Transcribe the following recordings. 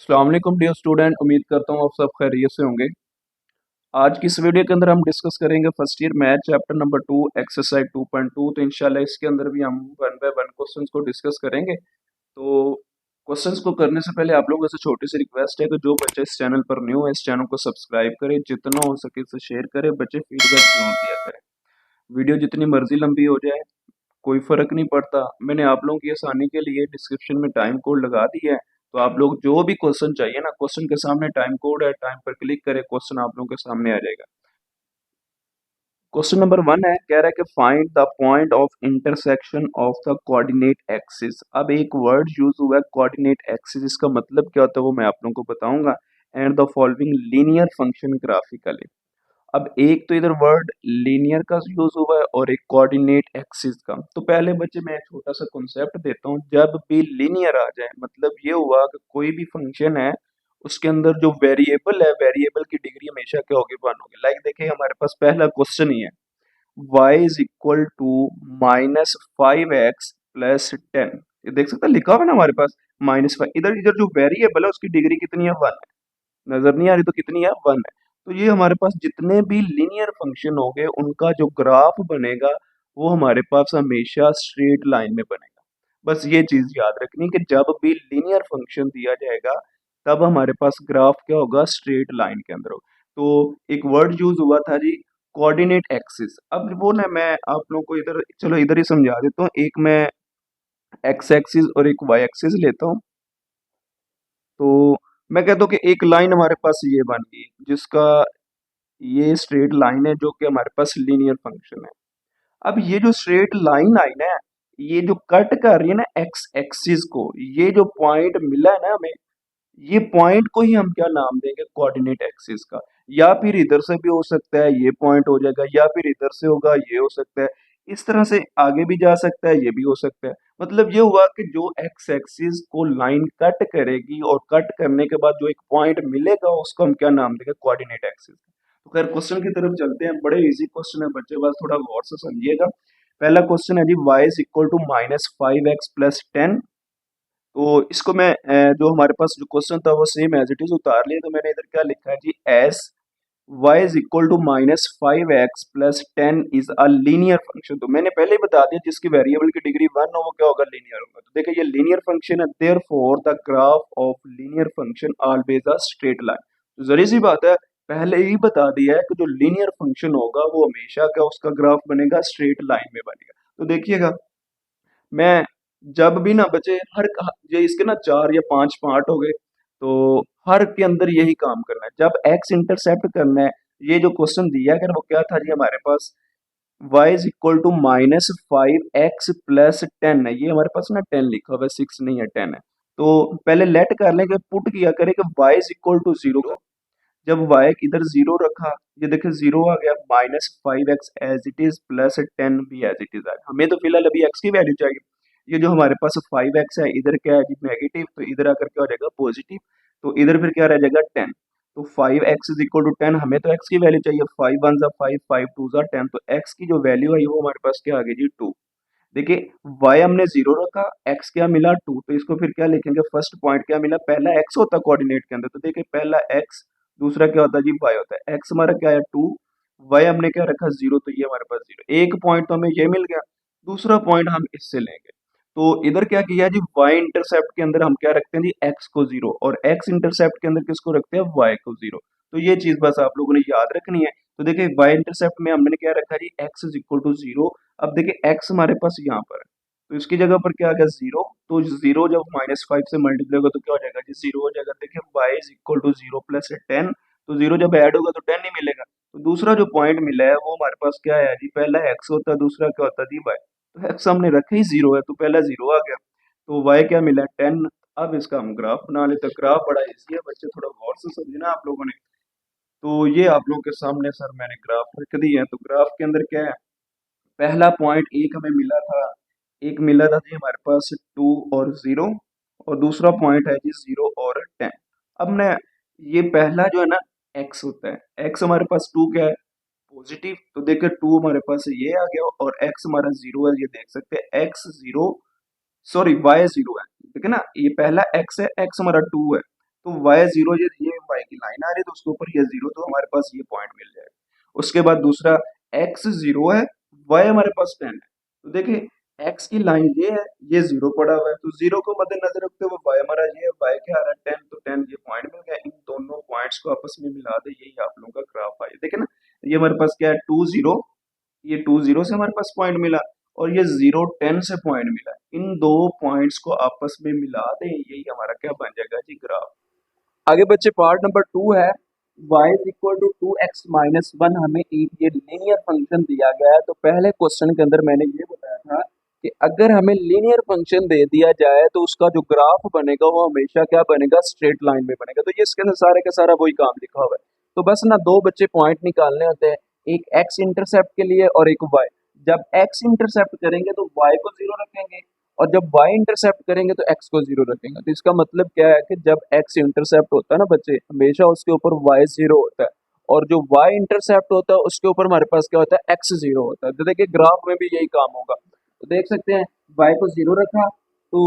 अस्सलाम वालेकुम dear student, उम्मीद करता हूँ आप सब खैरियत से होंगे। आज की इस वीडियो के अंदर हम डिस्कस करेंगे first year math chapter number 2 exercise 2.2। तो इंशाल्लाह इसके अंदर भी हम वन बाय वन क्वेश्चंस को डिस्कस करेंगे। तो क्वेश्चंस को करने से पहले आप लोगों से छोटी सी रिक्वेस्ट है कि जो बच्चे इस चैनल पर न्यू है इस चैनल को सब्सक्राइब करें, जितना हो सके इसे शेयर करें, बच्चे फीडबैक जरूर दिया करें। वीडियो जितनी मर्जी लंबी हो जाए कोई फ़र्क नहीं पड़ता। मैंने आप लोगों की आसानी के लिए डिस्क्रिप्शन में टाइम कोड लगा दिया है। तो आप लोग जो भी क्वेश्चन चाहिए ना, क्वेश्चन के सामने टाइम कोड है, टाइम पर क्लिक करें, क्वेश्चन आप लोगों के सामने आ जाएगा। क्वेश्चन नंबर 1 है, कह रहा है कि find the point of intersection of the coordinate axis. अब एक वर्ड यूज हुआ है कोऑर्डिनेट एक्सिस, इसका मतलब क्या होता है वो मैं आप लोगों को बताऊंगा। And the following linear function graphically. अब एक तो इधर वर्ड लीनियर का यूज हुआ है और एक कोऑर्डिनेट एक्सिस का। तो पहले बच्चे मैं एक छोटा सा कॉन्सेप्ट देता हूँ। जब भी लीनियर आ जाए मतलब ये हुआ कि कोई भी फंक्शन है उसके अंदर जो वेरिएबल है, वेरिएबल की डिग्री हमेशा क्या होगी, 1 होगी। लाइक देखिए हमारे पास पहला क्वेश्चन ही है, y is equal to -5x + 10। ये देख सकते हैं लिखा हुआ है ना हमारे पास -5। इधर इधर जो वेरिएबल है उसकी डिग्री कितनी है, 1 है। नजर नहीं आ रही तो कितनी है, 1 है। तो ये हमारे पास जितने भी लीनियर फंक्शन हो गए उनका जो ग्राफ बनेगा वो हमारे पास हमेशा स्ट्रेट लाइन में बनेगा। बस ये चीज याद रखनी कि जब भी लीनियर फंक्शन दिया जाएगा तब हमारे पास ग्राफ क्या होगा, स्ट्रेट लाइन के अंदर होगा। तो एक वर्ड यूज हुआ था जी, कोऑर्डिनेट एक्सिस। अब वो ना मैं आप लोगों को इधर चलो इधर ही समझा देता हूँ। एक मैं एक्स एक्सिस और एक वाई एक्सिस लेता हूँ। तो मैं कहता हूँ कि एक लाइन हमारे पास ये बन गई जिसका ये स्ट्रेट लाइन है जो कि हमारे पास लीनियर फंक्शन है। अब ये जो स्ट्रेट लाइन आई ना, ये जो कट कर रही है ना एक्स एक्सिस को, ये जो पॉइंट मिला है ना हमें, ये पॉइंट को ही हम क्या नाम देंगे, कोऑर्डिनेट एक्सिस का। या फिर इधर से भी हो सकता है, ये पॉइंट हो जाएगा, या फिर इधर से होगा, ये हो सकता है। इस तरह से आगे भी जा सकता है, ये भी हो सकता है। मतलब ये हुआ कि जो एक्स एक्सिस को लाइन कट करेगी और कट करने के बाद जो एक पॉइंट मिलेगा उसको हम क्या नाम देंगे, कोऑर्डिनेट एक्सिस। तो खैर क्वेश्चन की तरफ चलते हैं। बड़े इजी क्वेश्चन है बच्चे, बस थोड़ा गौर से समझिएगा। पहला क्वेश्चन है जी, y is equal to -5x + 10। तो इसको मैं जो हमारे पास जो क्वेश्चन था वो सेम एज इट इज उतार लिया। तो मैंने इधर क्या लिखा है जी, as y is equal to -5x + 10 is a linear function. तो मैंने पहले ही बता दिया जिसकी वेरिएबल की डिग्री 1 हो वो क्या होगा, लीनियर होगा। तो देखिए ये लीनियर फंक्शन है, therefore the graph of linear function always a straight line. तो जरी सी बात है, पहले ही बता दिया है कि जो लीनियर फंक्शन होगा वो हमेशा क्या उसका ग्राफ बनेगा, स्ट्रेट लाइन में बनेगा। तो देखिएगा मैं जब भी ना बचे हर ये इसके ना 4 या 5 पार्ट हो गए, तो हर के अंदर यही काम करना है। जब एक्स इंटरसेप्ट करना है, ये जो क्वेश्चन दिया है वो क्या था जी हमारे पास, y is equal to -5x + 10 है। ये हमारे पास ना 10 लिखा हुआ है, 6 नहीं है, 10 है। तो पहले लेट कर लेंगे, पुट किया करें कि y इज इक्वल टू 0। जब y इधर 0 रखा, ये देखिए 0 आ गया, -5x एज इट इज +10 भी एज इट इज आ गया। हमें तो फिलहाल अभी x की वैल्यू चाहिए। ये जो हमारे पास 5x है इधर क्या है जी, नेगेटिव, तो इधर आकर क्या हो जाएगा, पॉजिटिव। तो इधर फिर क्या रह जाएगा, 10। तो 5x इज इक्वल टू 10, हमें तो x की वैल्यू चाहिए, 5 1 5 5 2 10। तो x की जो वैल्यू है वो हमारे पास क्या आ गई जी, 2। देखिए y हमने 0 रखा, x क्या मिला, 2। तो इसको फिर क्या लिखेंगे, फर्स्ट पॉइंट क्या मिला, पहला x होता है कोऑर्डिनेट के अंदर। तो देखिए पहला x, दूसरा क्या होता है जी, y होता है। x हमारा क्या है, 2, y हमने क्या रखा, 0। तो ये हमारे पास 0, एक पॉइंट तो हमें ये मिल गया। दूसरा पॉइंट हम इससे लेंगे। तो इधर क्या किया जी, y इंटरसेप्ट के अंदर हम क्या रखते हैं जी, x को 0, और x इंटरसेप्ट के अंदर किसको रखते हैं, y को 0। तो ये चीज बस आप लोगों ने याद रखनी है। तो देखिए y इंटरसेप्ट में हमने क्या रखा जी, x इज इक्वल टू 0। अब देखिए x हमारे पास यहाँ पर है, तो इसकी जगह पर क्या आ गया, 0। तो 0 जब -5 से मल्टीप्लाई होगा तो क्या हो जाएगा जी, 0 हो जाएगा। देखिए y इज इक्वल टू 0 + 10। तो 0 जब ऐड होगा तो 10 नहीं मिलेगा। तो दूसरा जो पॉइंट मिला है वो हमारे पास क्या है जी, पहला x होता है, दूसरा क्या होता है जी, y। तो x हमने रखा ही 0 है, तो पहला 0 आ गया। तो y क्या मिला, 10। अब इसका हम ग्राफ बना लेते हैं। ग्राफ बड़ा इजी है बच्चे, थोड़ा गौर से समझना आप लोगों ने। तो ये आप लोगों के सामने सर मैंने ग्राफ रख दी है। तो ग्राफ के अंदर क्या है, पहला पॉइंट एक हमें मिला था, एक मिला था जी हमारे पास 2 और 0, और दूसरा पॉइंट है जी 0 और 10। अब ना ये पहला जो है ना x होता है, x हमारे पास 2 क्या है, पॉजिटिव। तो देखिए 2 हमारे पास ये आ गया, और x हमारा 0 है, ये देख सकते हैं x 0, सॉरी y 0 है। ठीक है ना, ये पहला x है, x हमारा 2 है। तो वाई जीरो, ये वाई की लाइन आ रही है तो उसके ऊपर ये जीरो, तो हमारे पास ये पॉइंट मिल जाएगा। उसके बाद दूसरा एक्स जीरो है, वाई हमारे पास 10 है, तो देखिए एक्स की लाइन ये है, ये जीरो पड़ा हुआ है, तो जीरो को मद्देनजर रखते हुए वाई हमारा ये है, वाई क्या आ रहा है 10, तो 10 ये पॉइंट मिल गया। इन दोनों पॉइंट्स को आपस में मिला दे, यही आप लोगों का ग्राफ आया। देखिए ना, ये हमारे पास क्या है 2 0, ये 2 0 से हमारे पास पॉइंट मिला, और ये 0 10 से पॉइंट मिला। इन दो पॉइंट्स को आपस में मिला दे, यही हमारा क्या बन जाएगा जी, ग्राफ। आगे बच्चे पार्ट नंबर 2 है, y is equal to 2x-1। हमें एक ये लीनियर फंक्शन दिया गया है। तो पहले क्वेश्चन के अंदर मैंने ये बताया था कि अगर हमें लीनियर फंक्शन दे दिया जाए तो उसका जो ग्राफ बनेगा वो हमेशा क्या बनेगा, स्ट्रेट लाइन में बनेगा। तो ये इसके अंदर सारे का सारा वही काम लिखा हुआ है। तो बस ना दो बच्चे पॉइंट निकालने होते हैं, एक x इंटरसेप्ट के लिए और एक y। जब x इंटरसेप्ट करेंगे तो y को 0 रखेंगे, और जब y इंटरसेप्ट करेंगे तो x को 0 रखेंगे। तो इसका मतलब क्या है कि जब x इंटरसेप्ट होता है ना बच्चे, हमेशा उसके ऊपर y 0 होता है, और जो y इंटरसेप्ट होता है उसके ऊपर हमारे पास क्या होता है, x 0 होता है। तो देखिए ग्राफ में भी यही काम होगा। तो देख सकते हैं y को 0 रखा, तो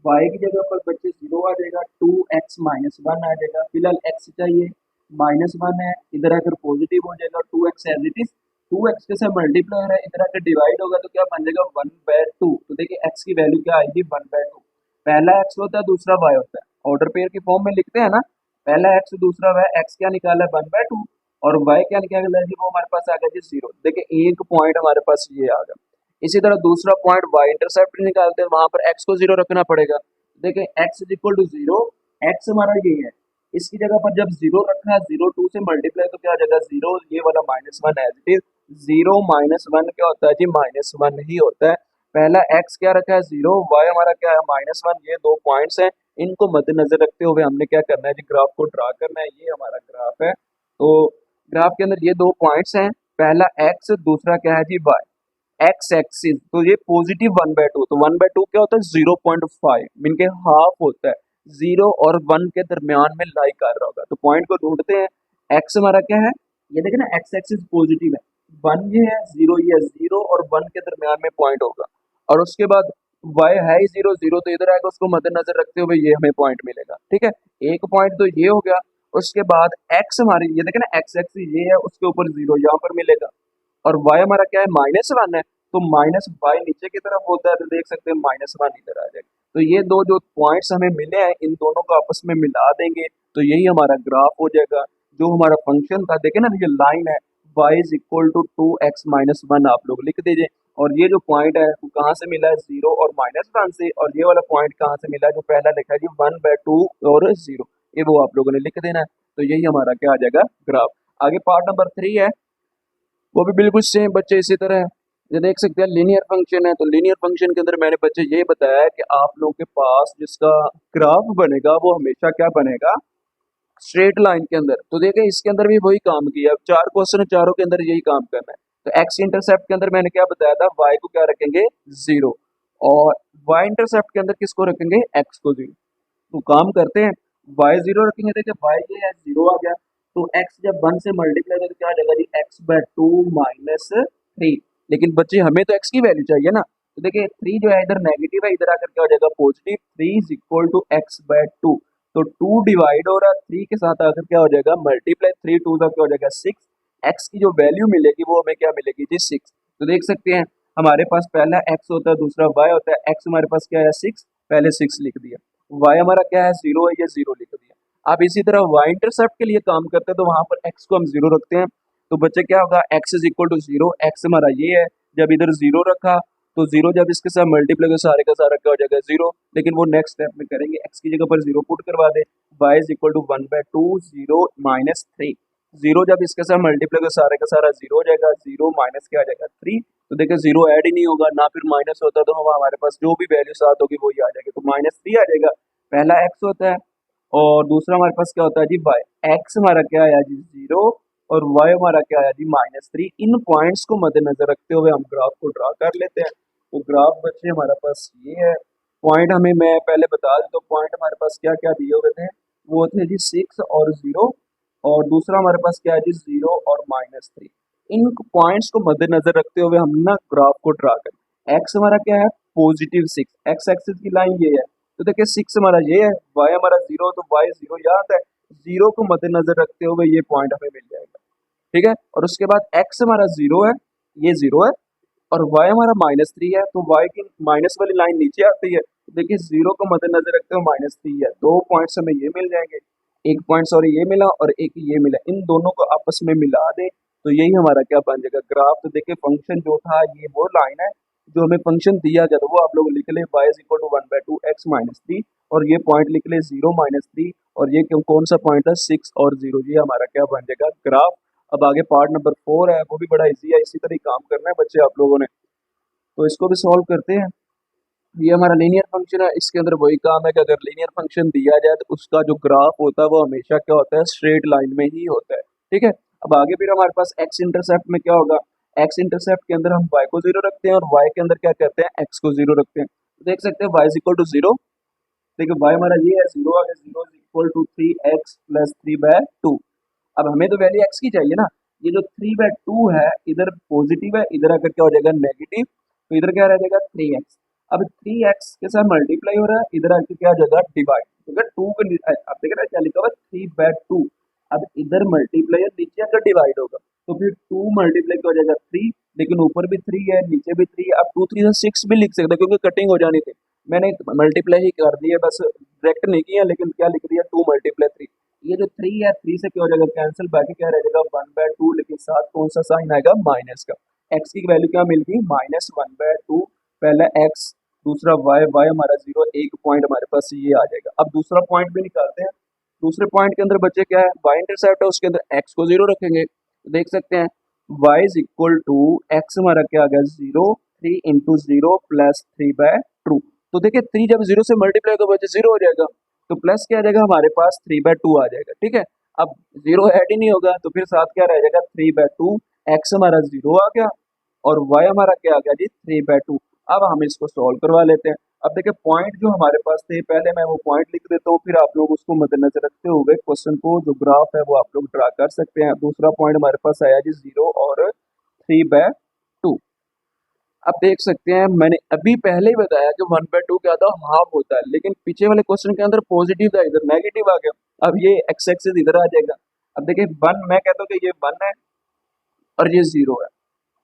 y की जगह पर बच्चे 0 आ जाएगा, 2x-1 आ जाएगा। फिलहाल x चाहिए, -1 है, इधर आकर पॉजिटिव हो जाएगा, 2x as it is. 2x के साथ मल्टीप्लाई हो रहा है, इधर आकर डिवाइड होगा तो क्या बन जाएगा 1/2। तो देखिए x की वैल्यू क्या आएगी 1/2। पहला x होता है, दूसरा y होता है, ऑर्डर पेयर की फॉर्म में लिखते हैं ना, पहला x दूसरा y। x क्या निकाला है 1/2, और y क्या निकाला है जी, वो हमारे पास आ गया जी 0। देखिए एक पॉइंट हमारे पास ये आ गया। इसी तरह दूसरा पॉइंट y इंटरसेप्ट निकालते हैं, वहां पर x को 0 रखना पड़ेगा। देखिए x is equal to 0, x हमारा ये है, इसकी जगह पर जब 0 रखना है, 0 2 से मल्टीप्लाई तो क्या हो जाएगा 0, ये वाला -1 एज इट इज। 0 -1 क्या होता है जी, -1 ही होता है। पहला x क्या रखा है 0, y हमारा क्या है -1। ये दो पॉइंट्स हैं, इनको मद्देनजर रखते हुए हमने क्या करना है जी, ग्राफ को ड्रा करना है। ये हमारा ग्राफ है। तो ग्राफ के अंदर ये दो पॉइंट्स हैं, पहला x, दूसरा क्या है जी y। एक्स एक्सिस, तो ये पॉजिटिव 1/2, तो 1/2 क्या होता है 0.5, मीन के हाफ होता है। 0 और 1 के दरमियान में लाई कर रहा होगा। तो पॉइंट को ढूंढते हैं, एक्स हमारा क्या है, ये देखे ना, एक्स एक्सिस पॉजिटिव है, 1 ये है, 0 ये है, 0 और 1 के दरमियान में पॉइंट होगा। और उसके बाद y है ही 0 0, तो इधर आएगा, उसको मद्देनजर रखते हुए ये हमें पॉइंट मिलेगा। ठीक है, एक पॉइंट तो ये हो गया। उसके बाद x हमारी, ये देखे ना, एक्स एक्सिस ये है, उसके ऊपर 0 यहाँ पर मिलेगा, और y हमारा क्या है -1 है, तो -y नीचे की तरफ होता है, तो देख सकते हैं -1 इधर आ जाएगा। तो ये दो जो पॉइंट्स हमें मिले हैं, इन दोनों को आपस में मिला देंगे तो यही हमारा ग्राफ हो जाएगा। जो हमारा फंक्शन था, देखे ना, ये लाइन है, y is equal to 2x-1 आप लोग लिख दीजिए। और ये जो पॉइंट है वो कहाँ से मिला है, 0 और -1 से, और ये वाला पॉइंट कहाँ से मिला है, जो पहला लिखा है जी 1/2 और 0, ये वो आप लोगों ने लिख देना है। तो यही हमारा क्या आ जाएगा, ग्राफ। आगे पार्ट नंबर 3 है, वो भी बिल्कुल सेम बच्चे इसी तरह है। ये देख सकते हैं लीनियर फंक्शन है। तो लीनियर फंक्शन के अंदर मैंने बच्चे ये बताया है कि आप लोगों के पास जिसका ग्राफ बनेगा वो हमेशा क्या बनेगा, स्ट्रेट लाइन के अंदर। तो देखिए इसके अंदर भी वही काम किया, अब 4 क्वेश्चन है, चारों के अंदर यही काम करना है। तो एक्स इंटरसेप्ट के अंदर मैंने क्या बताया था, वाई को क्या रखेंगे 0, और वाई इंटरसेप्ट के अंदर किसको रखेंगे, एक्स को 0। तो काम करते हैं, y 0 रखेंगे, देखिए y ये है 0 आ गया, तो x जब 1 से मल्टीप्लाई करें तो क्या आ जाएगा जी, x/2 -3। लेकिन बच्चे हमें तो x की वैल्यू चाहिए ना, तो देखिए 3 जो है इधर नेगेटिव है, इधर आकर क्या हो जाएगा positive, 3 is equal to x/2। तो 2 डिवाइड हो रहा है 3 के साथ आकर क्या हो जाएगा मल्टीप्लाई, 3 2 का क्या हो जाएगा 6। x की जो वैल्यू मिलेगी वो हमें क्या मिलेगी जी 6। तो देख सकते हैं हमारे पास पहला x होता है, दूसरा y होता है। x हमारे पास क्या है 6, पहले 6 लिख दिया, y हमारा क्या है 0 है, ये 0 लिख दिया। अब इसी तरह y इंटरसेप्ट के लिए काम करते हैं, तो वहां पर x को हम 0 रखते हैं। तो बच्चे क्या होगा, x is equal to 0, x हमारा ये है, जब इधर 0 रखा तो 0 जब इसके साथ मल्टीप्लाई तो सारे का सारा क्या हो जाएगा 0। लेकिन वो नेक्स्ट स्टेप में करेंगे, x की जगह पर 0 पुट करवा दे, y इज इक्वल टू 1/2 0 -3। 0 जब इसके साथ मल्टीप्लाई तो सारे का सारा 0 हो जाएगा, 0 माइनस क्या आ जाएगा 3। तो देखिए 0 ऐड ही नहीं होगा ना, फिर माइनस होता तो हम हमारे पास जो भी वैल्यू साथ होगी वही आ जाएगी, तो -3 आ जाएगा। पहला x होता है, और दूसरा हमारे पास क्या होता है जी y। x हमारा क्या आया जी 0, और y हमारा क्या आया जी -3। इन पॉइंट्स को मद्देनजर रखते हुए हम ग्राफ को ड्रा कर लेते हैं। तो ग्राफ बच्चे हमारे पास ये है, पॉइंट हमें मैं पहले बता दूं, तो पॉइंट हमारे पास क्या क्या दिए हुए थे, वो थे जी 6 और 0, और दूसरा हमारे पास क्या है जी 0 और -3। इन पॉइंट्स को मद्देनजर रखते हुए हम ना ग्राफ को ड्रा करें। x हमारा क्या है पॉजिटिव 6, एक्स एक्सिस की लाइन ये है, तो देखिए 6 हमारा ये है, y हमारा 0, तो y 0 यहाँ आता है। 0 को मद्देनजर रखते हुए ये पॉइंट हमें मिल जाएगा, ठीक है। और उसके बाद x हमारा 0 है, ये 0 है, और y हमारा -3 है, तो y की माइनस वाली लाइन नीचे आती है। तो देखिए 0 को मद्देनजर रखते हुए -3 है, 2 पॉइंट्स हमें ये मिल जाएंगे, एक पॉइंट सॉरी ये मिला और एक ये मिला, इन दोनों को आपस में मिला दें तो यही हमारा क्या बन जाएगा ग्राफ। तो देखिए फंक्शन जो था ये वो लाइन है जो हमें फंक्शन दिया गया था, वो आप लोग लिख ले y is equal to 1/2 x -3, और ये पॉइंट लिख ले 0 -3, और ये कौन सा पॉइंट है 6 और 0, ये हमारा क्या बन जाएगा ग्राफ। अब आगे पार्ट नंबर 4 है, वो भी बड़ा इजी है, इसी तरह ही काम करना है बच्चे आप लोगों ने, तो इसको भी सॉल्व करते हैं। ये हमारा लीनियर फंक्शन है, इसके अंदर वही काम है कि अगर लीनियर फंक्शन दिया जाए तो उसका जो ग्राफ होता है वो हमेशा क्या होता है स्ट्रेट लाइन में ही होता है, ठीक है। अब आगे फिर हमारे पास एक्स इंटरसेप्ट में क्या होगा, एक्स इंटरसेप्ट के अंदर हम y को 0 रखते हैं और y के अंदर क्या करते हैं x को 0 रखते हैं। तो देख सकते हैं y इज इक्वल टू 0, देखिए y हमारा ये है 0 आ गया, 0 is equal to 3x plus 3/2। अब हमें तो वैल्यू x की चाहिए ना, ये जो 3/2 है इधर पॉजिटिव है, इधर आकर क्या हो जाएगा नेगेटिव, तो इधर क्या रह जाएगा 3x। अब 3x के साथ मल्टीप्लाई हो रहा है, इधर आके क्या हो जाएगा डिवाइड, अगर 2 को अब देख रहे हैं क्या लिखा हुआ 3/2, अब इधर मल्टीप्लाई है नीचे आकर डिवाइड होगा, तो फिर 2 मल्टीप्लाई क्या हो जाएगा 3, लेकिन ऊपर भी 3 है नीचे भी 3 है। अब 2 3 से 6 भी लिख सकते हैं क्योंकि कटिंग हो जानी थी, मैंने मल्टीप्लाई ही कर दी है, बस डायरेक्ट नहीं किया, लेकिन क्या लिख दिया 2 मल्टीप्लाई 3। ये जो 3 है 3 से क्या हो जाएगा कैंसिल, बाकी क्या रह जाएगा 1/2, लेकिन साथ कौन सा साइन आएगा माइनस का। x की वैल्यू क्या मिल गई -1/2, पहला x दूसरा y हमारा 0, एक पॉइंट हमारे पास ये आ जाएगा। अब दूसरा पॉइंट भी निकालते हैं, दूसरे पॉइंट के अंदर बच्चे क्या है y इंटरसेप्ट है, उसके अंदर x को 0 रखेंगे, तो देख सकते हैं y is equal to x हमारा क्या आ गया 0, 3 इंटू 0 प्लस 3/2। तो देखिए 3 जब 0 से मल्टीप्लाई होगा बच्चे 0 हो जाएगा, तो प्लस क्या आ जाएगा हमारे पास 3/2 आ जाएगा, ठीक है। अब 0 ऐड ही नहीं होगा तो फिर साथ क्या रह जाएगा 3/2, x हमारा 0 आ गया और y हमारा क्या आ गया जी 3/2। अब हम इसको सॉल्व करवा लेते हैं। अब देखिए पॉइंट जो हमारे पास थे, पहले मैं वो पॉइंट लिख देता हूँ, फिर आप लोग उसको मद्देनजर रखते हुए क्वेश्चन को जो ग्राफ है वो आप लोग ड्रा कर सकते हैं। दूसरा पॉइंट हमारे पास आया जी 0 और 3/2। आप देख सकते हैं मैंने अभी पहले ही बताया कि 1/2 क्या था हाफ होता है, लेकिन पीछे वाले क्वेश्चन के अंदर पॉजिटिव था, इधर नेगेटिव आ गया। अब ये एक्स एक्सिस इधर आ जाएगा। अब देखिए 1, मैं कहता हूँ कि ये 1 है और ये 0 है।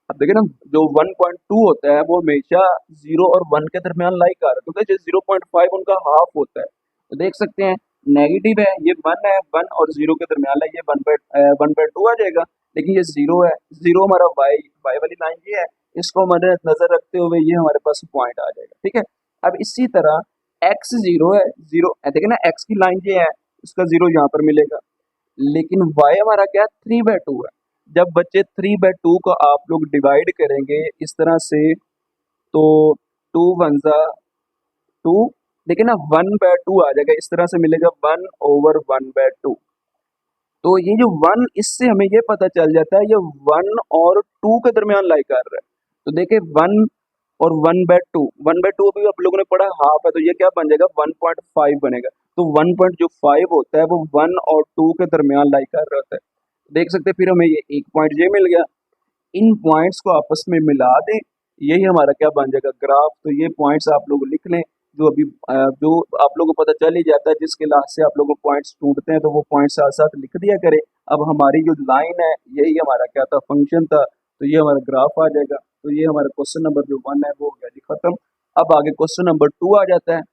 अब देखिए ना जो 1.2 होता है वो हमेशा 0 और 1 के दरमियान लाई कर रहा है, क्योंकि जो 0.5 उनका हाफ होता है। तो देख सकते हैं नेगेटिव है, ये 1 है, 1 और 0 के दरमियान है, ये 1/2 आ जाएगा। लेकिन ये 0 है, 0 हमारा y वाली लाइन ये है, इसको हमारे नजर रखते हुए ये हमारे पास पॉइंट आ जाएगा, ठीक है। अब इसी तरह x 0 है, 0 देखिए ना x की लाइन ये है, उसका 0 यहाँ पर मिलेगा, लेकिन y हमारा क्या है 3/2 है। जब बच्चे 3/2 को आप लोग डिवाइड करेंगे इस तरह से, तो 2 1 जा 2, देखिए ना 1/2 आ जाएगा, इस तरह से मिलेगा 1/1/2। तो ये जो 1, इससे हमें ये पता चल जाता है ये 1 और 2 के दरमियान लाई कर रहा है। तो देखिए 1 और 1/2, 1/2 अभी आप लोगों ने पढ़ा हाफ है, तो ये क्या बन जाएगा 1.5 बनेगा। तो 1.5 होता है वो 1 और 2 के दरमियान लाई कर रहा होता है। देख सकते हैं फिर हमें ये एक पॉइंट ये मिल गया, इन पॉइंट्स को आपस में मिला दें, यही हमारा क्या बन जाएगा ग्राफ। तो ये पॉइंट्स आप लोग लिख लें, जो अभी जो आप लोगों को पता चल ही जाता है, जिसके लास्ट से आप लोगों को पॉइंट्स टूटते हैं तो वो पॉइंट्स साथ साथ लिख दिया करें। अब हमारी जो लाइन है यही हमारा क्या था फंक्शन था, तो ये हमारा ग्राफ आ जाएगा। तो ये हमारा क्वेश्चन नंबर जो 1 है वो हो गया जी खत्म। अब आगे क्वेश्चन नंबर 2 आ जाता है,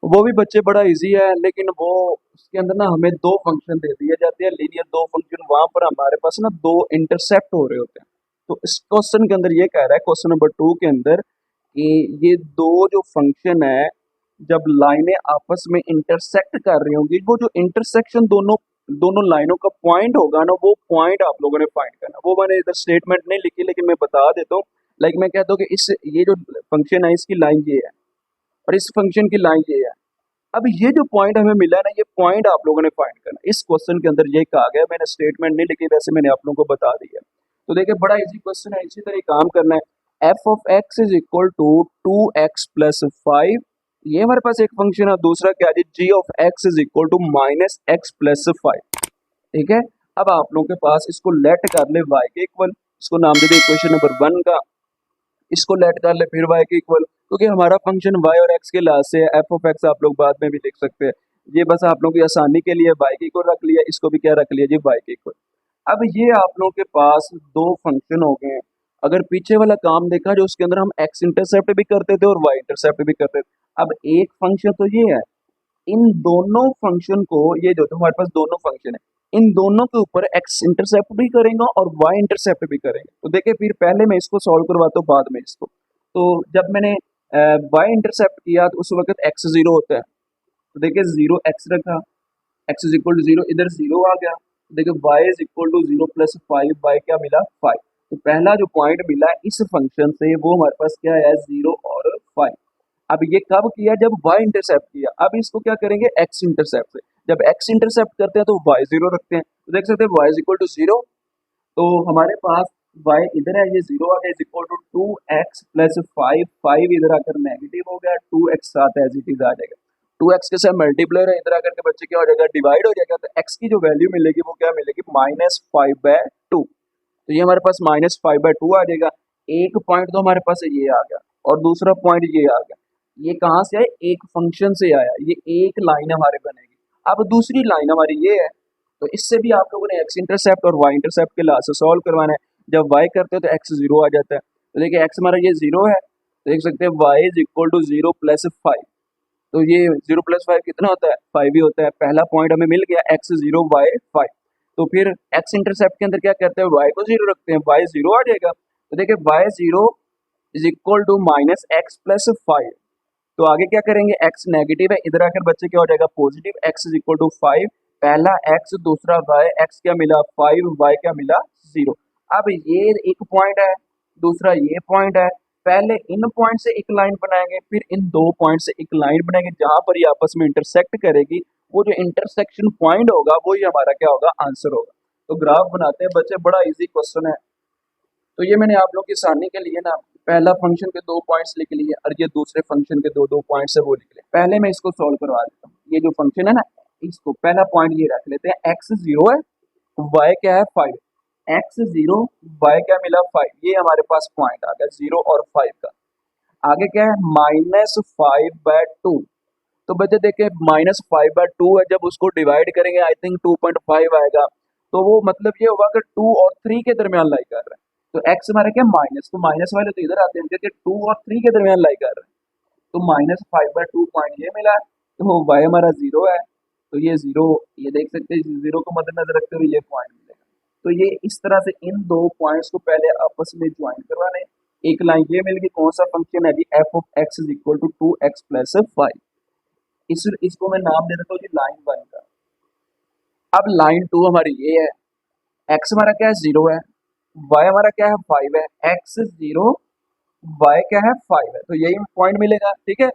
वो भी बच्चे बड़ा इजी है, लेकिन वो उसके अंदर ना हमें 2 फंक्शन दे दिए जाते हैं, लीनियर 2 फंक्शन, वहां पर हमारे पास ना 2 इंटरसेप्ट हो रहे होते हैं। तो इस क्वेश्चन के अंदर ये कह रहा है क्वेश्चन नंबर 2 के अंदर कि ये 2 जो फंक्शन है जब लाइनें आपस में इंटरसेक्ट कर रही होंगी, वो जो इंटरसेक्शन दोनों दोनों लाइनों का पॉइंट होगा ना, वो पॉइंट आप लोगों ने फाइंड करना। वो मैंने इधर स्टेटमेंट नहीं लिखी, लेकिन मैं बता देता हूँ। लाइक मैं कहता हूँ कि इस ये जो फंक्शन है इसकी लाइन ये है और इस फंक्शन की लाइन ये है। अब ये जो पॉइंट हमें मिला ना, ये पॉइंट आप लोगों ने फाइंड करना। इस क्वेश्चन के अंदर ये कहा गया, मैंने स्टेटमेंट नहीं लिखी, वैसे मैंने आप लोगों को बता दिया। तो देखिए बड़ा इजी क्वेश्चन है, इसी तरह काम करना है। F of x is equal to 2x plus 5, ये हमारे पास एक फंक्शन है। दूसरा क्या है g of x is equal to -x plus 5, ठीक है। अब आप लोगों के पास इसको लेट कर ले y के इक्वल, इसको नाम दे दे इक्वेशन नंबर 1 का। इसको लेट कर ले फिर y के इक्वल, क्योंकि हमारा फंक्शन y और x के लास्ट से है, एफ ऑफ एक्स आप लोग बाद में भी लिख सकते हैं। ये बस आप लोगों की आसानी के लिए y के इक्वल रख लिया, इसको भी क्या रख लिया जी, y के इक्वल। अब ये आप लोगों के पास दो फंक्शन हो गए हैं। अगर पीछे वाला काम देखा जो उसके अंदर हम x इंटरसेप्ट भी करते थे और y इंटरसेप्ट भी करते थे, अब एक फंक्शन तो ये है, इन दोनों फंक्शन को, ये जो हमारे पास दोनों फंक्शन है, इन दोनों के ऊपर x इंटरसेप्ट भी करेंगे और y इंटरसेप्ट भी करेंगे। तो देखिए फिर पहले मैं इसको सॉल्व करवाता हूँ, बाद में इसको। तो जब मैंने y इंटरसेप्ट किया तो उस वक्त x 0 होता है, तो देखिए 0x रखा, x इज इक्वल टू 0, इधर 0 आ गया, तो देखिए y is equal to 0 plus 5, y क्या मिला 5। तो पहला जो पॉइंट मिला इस फंक्शन से वो हमारे पास क्या है, 0 और 5। अब ये कब किया, जब y इंटरसेप्ट किया। अब इसको क्या करेंगे, x इंटरसेप्ट से। जब x इंटरसेप्ट करते हैं तो y 0 रखते हैं, तो देख सकते हैं y इज इक्वल टू 0, तो हमारे पास y इधर है, ये 0 आ गया, is equal to 2x plus 5, 5 इधर आकर नेगेटिव हो गया, 2x साथ एज इट इज आ जाएगा, 2x के साथ मल्टीप्लायर है, इधर आकर के बच्चे क्या हो जाएगा, डिवाइड हो जाएगा, तो x की जो वैल्यू मिलेगी वो क्या मिलेगी, -5/2। तो ये हमारे पास -5/2 आ जाएगा। एक पॉइंट तो हमारे पास ये आ गया और दूसरा पॉइंट ये आ गया। ये कहाँ से आया, एक फंक्शन से आया, ये एक लाइन हमारे बनेगी। अब दूसरी लाइन हमारी ये है, तो इससे भी आप लोगों ने x इंटरसेप्ट और y इंटरसेप्ट के लास्ट से सॉल्व करवाना है। जब y करते हो तो x 0 आ जाता है, तो देखिए x हमारा ये 0 है, तो देख सकते हैं y is equal to 0 plus 5। तो ये 0 प्लस 5 कितना होता है, 5 ही होता है। पहला पॉइंट हमें मिल गया, x 0 y 5। तो फिर x इंटरसेप्ट के अंदर क्या करते हैं, y को 0 रखते हैं, y 0 आ जाएगा, तो देखिए y 0 is equal to minus X plus 5। तो आगे क्या करेंगे, x नेगेटिव है, इधर आकर बच्चे क्या हो जाएगा, positive, x is equal to 5। पहला x दूसरा y, x क्या मिला 5, y क्या मिला 0। अब ये एक पॉइंट है, दूसरा ये पॉइंट है, पहले इन पॉइंट से एक लाइन बनाएंगे, फिर इन दो पॉइंट से एक लाइन बनाएंगे जहां पर ये आपस में इंटरसेक्ट करेगी। वो जो इंटरसेक्शन पॉइंट होगा वो ही हमारा क्या होगा, आंसर होगा। तो ग्राफ बनाते हैं बच्चे, बड़ा इजी क्वेश्चन है। तो ये मैंने आप लोग की आसानी के लिए ना पहला फंक्शन के 2 पॉइंट्स लिख लिए और ये दूसरे फंक्शन के दो पॉइंट्स है वो लिख लिए। पहले मैं इसको सॉल्व करवा देता हूँ। ये जो फंक्शन है ना, इसको पहला पॉइंट ये रख लेते हैं, x 0 है, y क्या है 5, x 0 y क्या मिला 5, ये हमारे पास पॉइंट आ गया 0 और 5 का। आगे क्या है, -5/2। तो बच्चे देखे -5/2 है, जब उसको डिवाइड करेंगे आई थिंक 2.5 आएगा, तो वो मतलब ये होगा कि 2 और 3 के दरमियान लाई कर रहा है। तो x हमारे क्या माइनस, तो माइनस वाले तो इधर आते हैं क्योंकि 2 और 3 के दरमियान लाई कर रहा है। तो -5/2 पॉइंट ये मिला है, तो y हमारा 0 है, तो ये 0, ये देख सकते हैं 0 को मद्देनजर रखते हुए ये पॉइंट मिलेगा। तो ये इस तरह से इन दो पॉइंट्स को पहले आपस में ज्वाइन करवाने। एक लाइन ये मिल गई, कौन सा फंक्शन है जी, f of x is equal to 2x plus 5। इसको मैं नाम दे देता हूँ जी लाइन 1 का। अब लाइन 2 हमारी ये है, x हमारा क्या है 0 है, y हमारा क्या है 5 है, x 0 y क्या है 5 है, तो यही पॉइंट मिलेगा, ठीक है।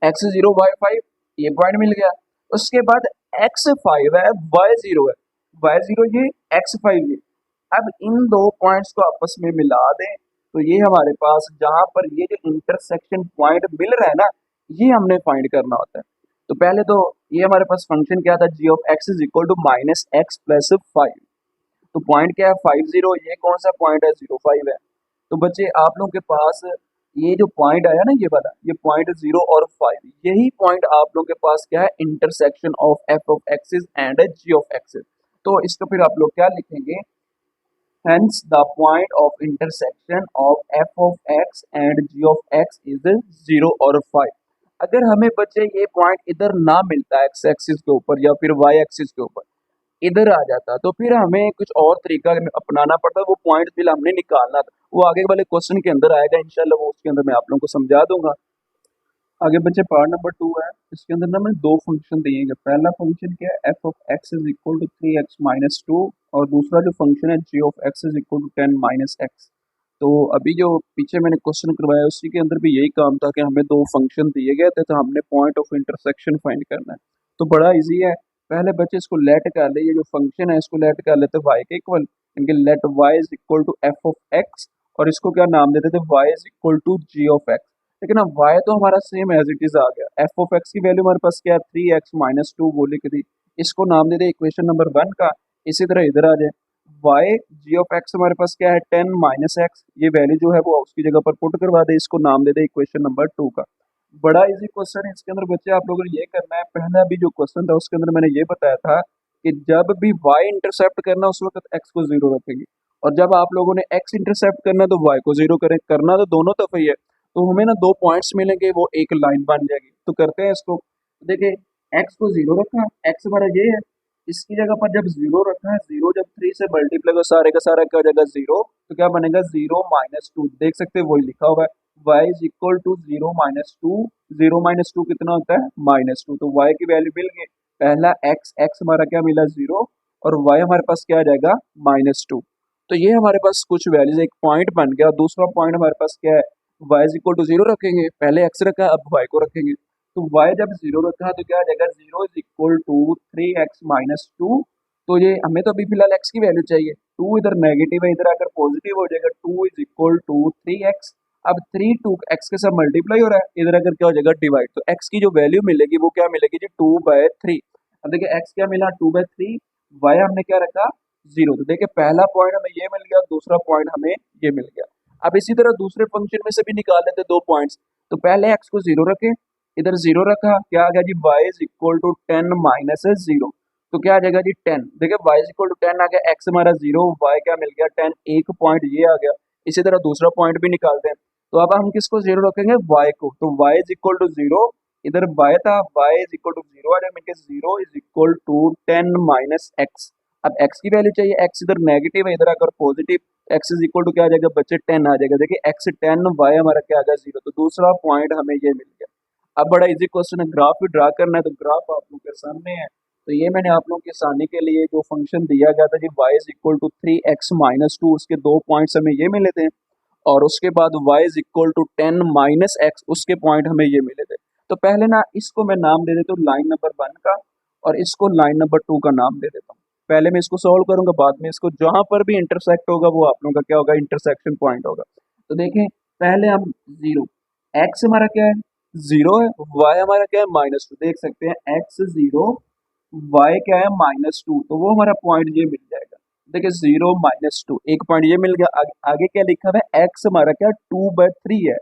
x 0 y 5, ये पॉइंट मिल गया। उसके बाद x 5 है, y 0 है, y 0 ये, x 5 ये। अब इन दो पॉइंट्स को आपस में मिला दें, तो ये हमारे पास जहां पर ये जो इंटरसेक्शन पॉइंट मिल रहा है ना, ये हमने फाइंड करना होता है। तो पहले तो ये हमारे पास फंक्शन क्या था, g of x is equal to -x plus 5। तो पॉइंट क्या है 5 0, ये कौन सा पॉइंट है 0 5 है। तो बच्चे आप लोगों के पास ये जो पॉइंट आया ना, ये वाला, ये पॉइंट 0 और 5, यही पॉइंट आप लोगों के पास क्या है, intersection of f of axis and g of axis. तो इसको फिर आप लोग क्या लिखेंगे, hence the point of intersection of f of x and g of x is 0 और 5। अगर हमें बच्चे ये पॉइंट इधर ना मिलता x एक्सिस के ऊपर या फिर y एक्सिस के ऊपर, इधर आ जाता, तो फिर हमें कुछ और तरीका अपनाना पड़ता, वो पॉइंट फिर हमने निकालना था। वो आगे वाले क्वेश्चन के अंदर आएगा इंशाल्लाह, वो उसके अंदर मैं आप लोगों को समझा दूंगा। आगे बच्चे पार्ट नंबर 2 है, इसके अंदर ना मैंने दो फंक्शन दिए हैं। पहला फंक्शन क्या है, F of x is equal to 3x minus 2, और दूसरा जो फंक्शन है g of x is equal to 10 minus x. तो अभी जो पीछे मैंने क्वेश्चन करवाया उसी के अंदर भी यही काम था कि हमें दो फंक्शन दिए गए थे, तो हमने पॉइंट ऑफ इंटरसेक्शन फाइंड करना है। तो बड़ा ईजी है, पहले बच्चे इसको लेट कर ले, ये जो फंक्शन है इसको लेट कर लेते वाई के इक्वल, इनके let Y is equal to F of X, और इसको क्या नाम देते थे, Y is equal to G of X. लेकिन अब y तो हमारा सेम एज इट इज आ गया, f ऑफ x की वैल्यू हमारे पास क्या है 3x माइनस 2 वो लिख दी, इसको नाम दे दे इक्वेशन नंबर 1 का। इसी तरह इधर आ जाए, वाई जी ऑफ एक्स हमारे पास क्या है 10 माइनस एक्स, ये वैल्यू जो है वो उसकी जगह पर पुट करवा दे, इसको नाम दे दे इक्वेशन नंबर 2 का। बड़ा इजी क्वेश्चन है, इसके अंदर बच्चे आप लोगों ने ये करना है, पहला भी जो क्वेश्चन था उसके अंदर मैंने ये बताया था कि जब भी y इंटरसेप्ट करना उस वक्त x को जीरो रखेंगे, और जब आप लोगों ने x इंटरसेप्ट करना तो y को जीरो करें, करना तो दोनों तरफ ही है। तो हमें ना दो पॉइंट्स मिलेंगे, वो एक लाइन बन जाएगी। तो करते हैं इसको। देखिए x को जीरो रखा, x हमारा ये है, इसकी जगह पर जब जीरो रखा है, जीरो जब 3 से मल्टीप्लाई हो सारे का सारा क्या हो जाएगा जीरो, तो क्या बनेगा 0 - 2, देख सकते हैं वही लिखा हुआ है y इज इक्वल टू 0 - 2, 0 - 2 कितना होता है -2, तो y की वैल्यू मिल गई। पहला x हमारा क्या मिला जीरो, और y हमारे पास क्या आ जाएगा -2। तो ये हमारे पास कुछ वैल्यूज एक पॉइंट बन गया। दूसरा पॉइंट हमारे पास क्या है, y is equal to zero रखेंगे, पहले x रखा अब y को रखेंगे, तो y जब जीरो रखा तो क्या आ जाएगा 0 = 3x - 2। तो ये हमें तो अभी फिलहाल x की वैल्यू चाहिए, 2 इधर नेगेटिव है, इधर आकर पॉजिटिव हो जाएगा, 2 = 3x। अब 3 2 x के साथ मल्टीप्लाई हो रहा है, इधर अगर क्या हो जाएगा डिवाइड, तो x की जो वैल्यू मिलेगी वो क्या मिलेगी जी 2/3। अब देखिए x क्या मिला 2/3, y हमने क्या रखा जीरो, तो देखिए पहला पॉइंट हमें ये मिल गया, दूसरा पॉइंट हमें ये मिल गया। अब इसी तरह दूसरे फंक्शन में से भी निकाल लेते दो पॉइंट्स। तो पहले x को जीरो रखें, इधर जीरो रखा, क्या आ गया जी y is equal to 10 minus 0, तो क्या आ जाएगा जी 10। देखिए y इज इक्वल टू 10 आ गया, x हमारा जीरो, y क्या मिल गया 10, एक पॉइंट ये आ गया। इसी तरह दूसरा पॉइंट भी निकालते हैं। तो अब हम किसको जीरो रखेंगे y को, तो y is equal to zero, इधर y था, y is equal to zero आ जाएगा, zero is equal to 10 minus x। अब x की वैल्यू चाहिए, x इधर नेगेटिव है, इधर आकर positive, x is equal to क्या आ जाएगा बच्चे 10 आ जाएगा। देखिए x 10, y हमारा क्या आ गया जीरो, तो दूसरा पॉइंट हमें ये मिल गया। अब बड़ा इजी क्वेश्चन है, ग्राफ भी ड्रा करना है, तो ग्राफ आप लोग के सामने है। तो ये मैंने आप लोगों की आसानी के लिए जो फंक्शन दिया गया था जी y is equal to 3x - 2, उसके दो पॉइंट्स हमें ये मिले थे, और उसके बाद y is equal to 10 minus x, उसके पॉइंट हमें ये मिले थे। तो पहले ना इसको मैं नाम दे देता हूँ लाइन नंबर 1 का, और इसको लाइन नंबर 2 का नाम दे देता हूँ। पहले मैं इसको सॉल्व करूंगा, बाद में इसको जहां पर भी इंटरसेक्ट होगा वो आप लोगों का क्या होगा इंटरसेक्शन पॉइंट होगा। तो देखें पहले हम जीरो, x हमारा क्या है जीरो है, y हमारा क्या है -2, देख सकते हैं x जीरो, y क्या है -2, तो वो हमारा पॉइंट ये मिल जाएगा। देखिए 0 - 2, एक पॉइंट ये मिल गया। आगे क्या लिखा हुआ है, x हमारा क्या 2/3 है।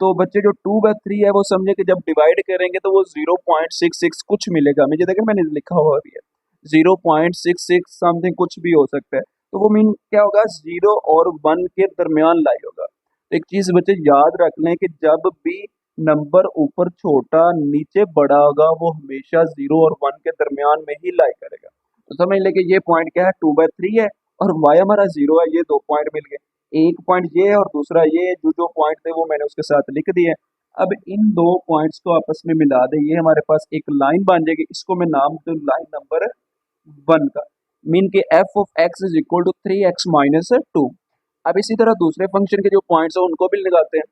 तो बच्चे जो 2/3 है वो समझे कि जब डिवाइड करेंगे तो वो 0.66 कुछ मिलेगा हमें, देखिए मैंने लिखा हुआ भी है 0.66 समथिंग कुछ भी हो सकता है। तो वो मीन क्या होगा, 0 और 1 के दरमियान लाई होगा। तो एक चीज बच्चे याद रख लें कि जब भी नंबर ऊपर छोटा नीचे बड़ा होगा वो हमेशा 0 और 1 के दरमियान में ही लाई करेगा। तो समझ ले कि ये पॉइंट क्या है 2/3 है, और y हमारा 0 है, ये दो पॉइंट मिल गए। एक पॉइंट ये है और दूसरा ये है, जो जो पॉइंट थे वो मैंने उसके साथ लिख दिए। अब इन दो पॉइंट्स को आपस में मिला दे, ये हमारे पास एक लाइन बन जाएगी, इसको मैं नाम दूं लाइन नंबर 1 का। मीन के f of x is equal to 3x - 2। अब इसी तरह दूसरे फंक्शन के जो पॉइंट्स हैं उनको भी लगाते हैं।